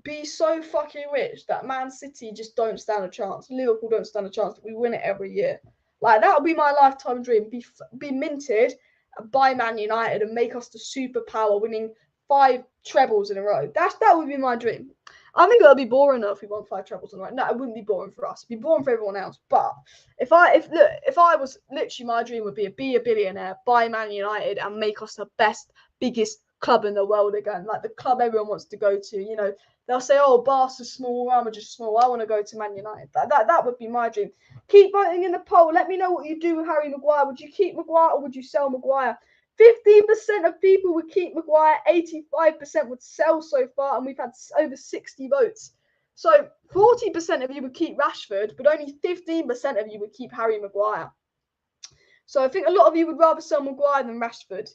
be so fucking rich that Man City just don't stand a chance. Liverpool don't stand a chance. We win it every year. Like, that would be my lifetime dream. Be minted, buy Man United and make us the superpower, winning 5 trebles in a row. That would be my dream. I think it'll be boring enough if we won 5 trebles in a row. No, it wouldn't be boring for us. It'd be boring for everyone else. But if I was literally, my dream would be a billionaire, buy Man United and make us the best, biggest club in the world again. Like the club everyone wants to go to. They'll say, oh, Barca's small, Real Madrid's small. I want to go to Man United. That would be my dream. Keep voting in the poll. Let me know what you do with Harry Maguire. Would you keep Maguire or would you sell Maguire? 15% of people would keep Maguire, 85% would sell so far, and we've had over 60 votes. So 40% of you would keep Rashford, but only 15% of you would keep Harry Maguire. So I think a lot of you would rather sell Maguire than Rashford.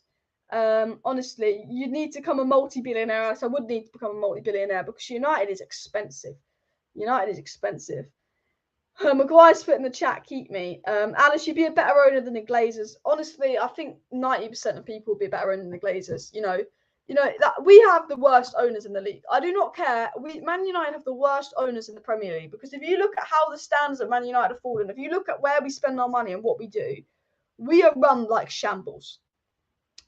Honestly, you need to become a multi-billionaire, else I would need to become a multi-billionaire, because United is expensive. United is expensive. Maguire's put in the chat, keep me. Alice, you'd be a better owner than the Glazers. Honestly, I think 90% of people would be a better owner than the Glazers. That we have the worst owners in the league. I do not care. Man United have the worst owners in the Premier League, because if you look at how the standards of Man United have fallen, if you look at where we spend our money and what we do, we are run like shambles.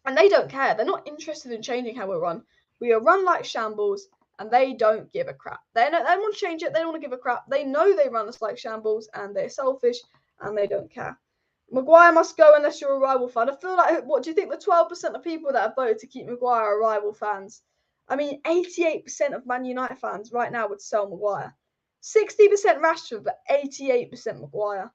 And they don't care. They're not interested in changing how we run. We are run like shambles, and they don't give a crap. They don't want to change it. They don't want to give a crap. They know they run us like shambles, and they're selfish, and they don't care. Maguire must go unless you're a rival fan. I feel like, what do you think the 12% of people that have voted to keep Maguire are rival fans? I mean, 88% of Man United fans right now would sell Maguire. 60% Rashford, but 88% Maguire.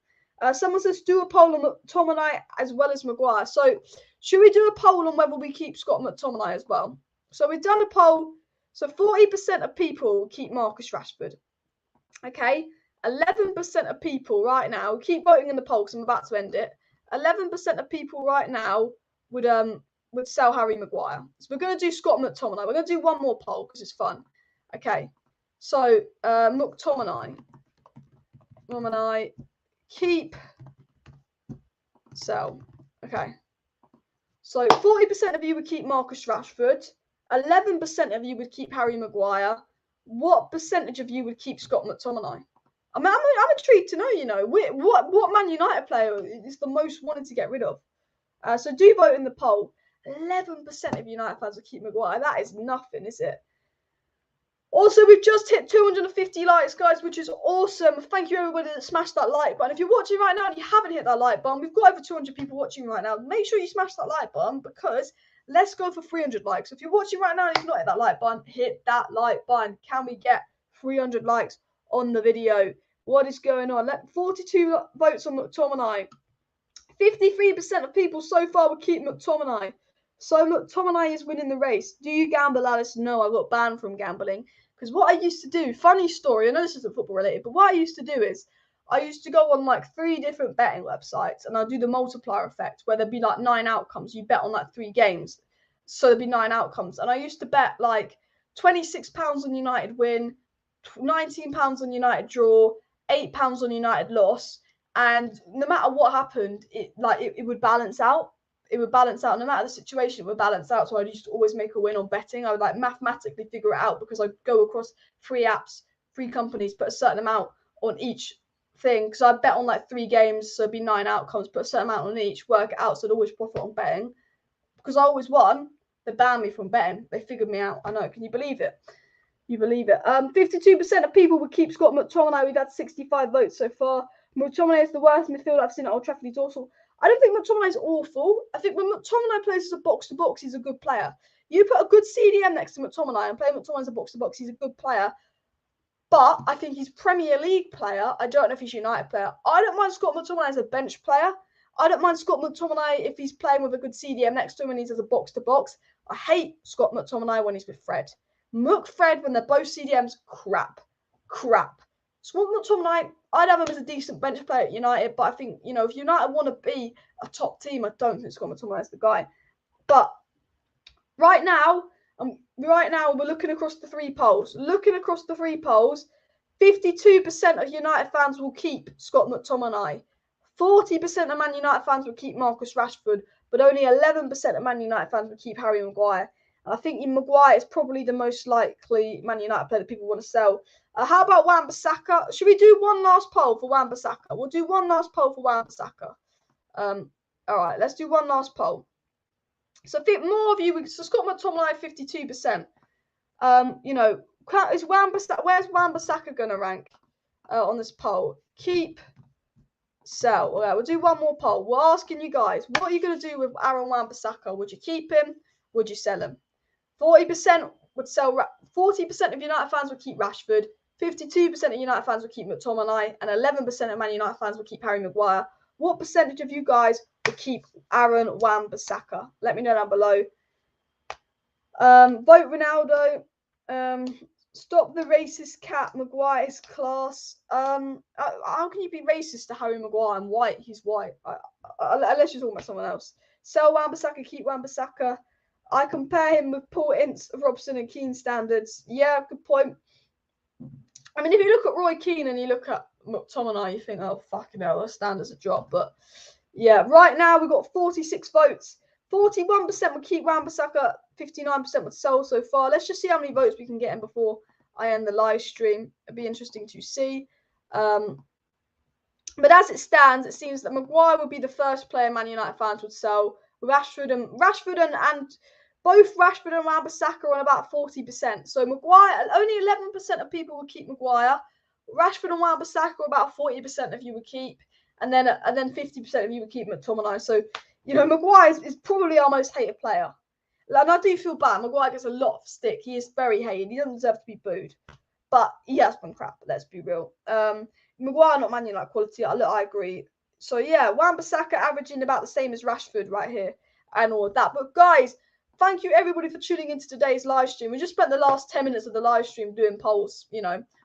Someone says, do a poll on McTominay as well as Maguire. So, should we do a poll on whether we keep Scott McTominay as well? So, we've done a poll. So, 40% of people keep Marcus Rashford. Okay? 11% of people right now, keep voting in the poll because I'm about to end it. 11% of people right now would sell Harry Maguire. So we're going to do Scott McTominay. We're going to do one more poll because it's fun. Okay. So McTominay, keep, sell. Okay. So 40% of you would keep Marcus Rashford. 11% of you would keep Harry Maguire. What percentage of you would keep Scott McTominay? I mean, I'm intrigued to know, you know, what Man United player is the most wanted to get rid of. So do vote in the poll. 11% of United fans will keep Maguire. That is nothing, is it? Also, we've just hit 250 likes, guys, which is awesome. Thank you, everybody that smashed that like button. If you're watching right now and you haven't hit that like button, we've got over 200 people watching right now. Make sure you smash that like button because let's go for 300 likes. If you're watching right now and you've not hit that like button, hit that like button. Can we get 300 likes on the video? What is going on? 42 votes on McTominay. 53% of people so far would keep McTominay. So McTominay is winning the race. Do you gamble, Alice? No, I got banned from gambling. Because what I used to do, funny story, I know this isn't football related, but what I used to do is I used to go on like 3 different betting websites and I'd do the multiplier effect where there'd be like 9 outcomes. You bet on like 3 games. So there'd be 9 outcomes. And I used to bet like £26 on United win, £19 on United draw, £8 on United loss, and no matter what happened, it would balance out. It would balance out no matter the situation. It would balance out. So I used to always make a win on betting. I would like mathematically figure it out because I'd go across 3 apps, 3 companies, put a certain amount on each thing. Because I'd bet on like 3 games, so it'd be 9 outcomes, put a certain amount on each, work it out, so I'd always profit on betting. Because I always won, they banned me from betting. They figured me out. I know. Can you believe it? You believe it. 52% of people would keep Scott McTominay. We've had 65 votes so far. McTominay is the worst midfielder I've seen at Old Trafford. He's awful. I don't think McTominay is awful. I think when McTominay plays as a box-to-box, he's a good player. You put a good CDM next to McTominay and play McTominay as a box-to-box, he's a good player. But I think he's Premier League player. I don't know if he's United player. I don't mind Scott McTominay as a bench player. I don't mind Scott McTominay if he's playing with a good CDM next to him and he's as a box-to-box. I hate Scott McTominay when he's with Fred. Fred, when they're both CDMs, crap. Scott McTominay, I'd have him as a decent bench player at United, but I think, you know, if United want to be a top team, I don't think Scott McTominay is the guy. But right now, we're looking across the 3 polls. 52% of United fans will keep Scott McTominay. 40% of Man United fans will keep Marcus Rashford, but only 11% of Man United fans will keep Harry Maguire. And I think Maguire is probably the most likely Man United player that people want to sell. How about Wan-Bissaka? Should we do one last poll for Wan-Bissaka? We'll do one last poll for Wan-Bissaka. All right, let's do one last poll. So I think more of you. So Scott McTominay, 52%. You know, is Wan-Bissaka? Where's Wan-Bissaka going to rank on this poll? Keep, sell. All right, we'll do one more poll. We're asking you guys, what are you going to do with Aaron Wan-Bissaka? Would you keep him? Would you sell him? 40% would sell. 40% of United fans would keep Rashford. 52% of United fans would keep McTominay, and 11% of Man United fans would keep Harry Maguire. What percentage of you guys would keep Aaron Wan-Bissaka? Let me know down below. Vote Ronaldo. Stop the racist cat. Maguire's class. How can you be racist to Harry Maguire? I'm white. He's white. Unless you're talking about someone else. Sell Wan-Bissaka. Keep Wan-Bissaka. I compare him with Paul Ince, Robson, and Keane standards. Yeah, good point. I mean, if you look at Roy Keane and you look at McTominay, you think, oh, fucking hell, those standards are dropped. But yeah, right now we've got 46 votes. 41% would keep Wan-Bissaka, 59% would sell so far. Let's just see how many votes we can get in before I end the live stream. It'd be interesting to see. But as it stands, it seems that Maguire would be the first player Man United fans would sell. Rashford and both Rashford and Wan-Bissaka are on about 40%. So Maguire, only 11% of people would keep Maguire. Rashford and Wan-Bissaka are about 40% of you would keep, and then 50% of you would keep McTominay. So Maguire is probably our most hated player. And I do feel bad. Maguire gets a lot of stick. He is very hated. He doesn't deserve to be booed. But he has been crap, let's be real. Maguire not Man United quality. I agree. So yeah, Wan-Bissaka averaging about the same as Rashford right here and all of that. But guys, thank you everybody for tuning into today's live stream. We just spent the last 10 minutes of the live stream doing polls.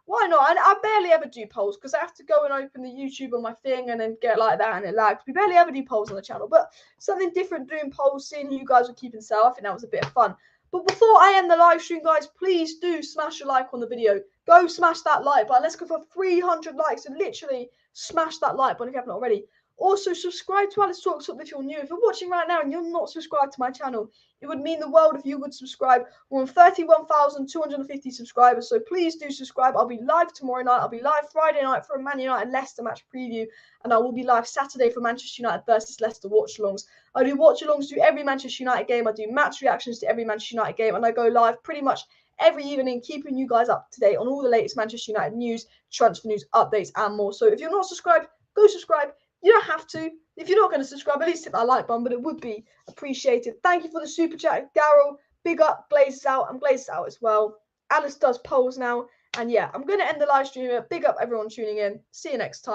Why not? I barely ever do polls because I have to go and open the YouTube on my thing and then get like that and it lags. We barely ever do polls on the channel, but something different doing polls, seeing who you guys were keeping sale. I think that was a bit of fun. But before I end the live stream, guys, please do smash a like on the video. Go smash that like button. Let's go for 300 likes and literally smash that like button if you haven't already. Also, subscribe to Alice Talks Up if you're new. If you're watching right now and you're not subscribed to my channel, it would mean the world if you would subscribe. We're on 31,250 subscribers, so please do subscribe. I'll be live tomorrow night. I'll be live Friday night for a Man United Leicester match preview, and I will be live Saturday for Manchester United versus Leicester watch-alongs. I do watch-alongs to every Manchester United game. I do match reactions to every Manchester United game, and I go live pretty much every evening, keeping you guys up to date on all the latest Manchester United news, transfer news, updates, and more. So if you're not subscribed, go subscribe. You don't have to. If you're not going to subscribe, at least hit that like button, but it would be appreciated. Thank you for the super chat, Daryl. Big up, Glazes out, and Glazes out as well. Alice does polls now. And yeah, I'm going to end the live stream here. Big up everyone tuning in. See you next time.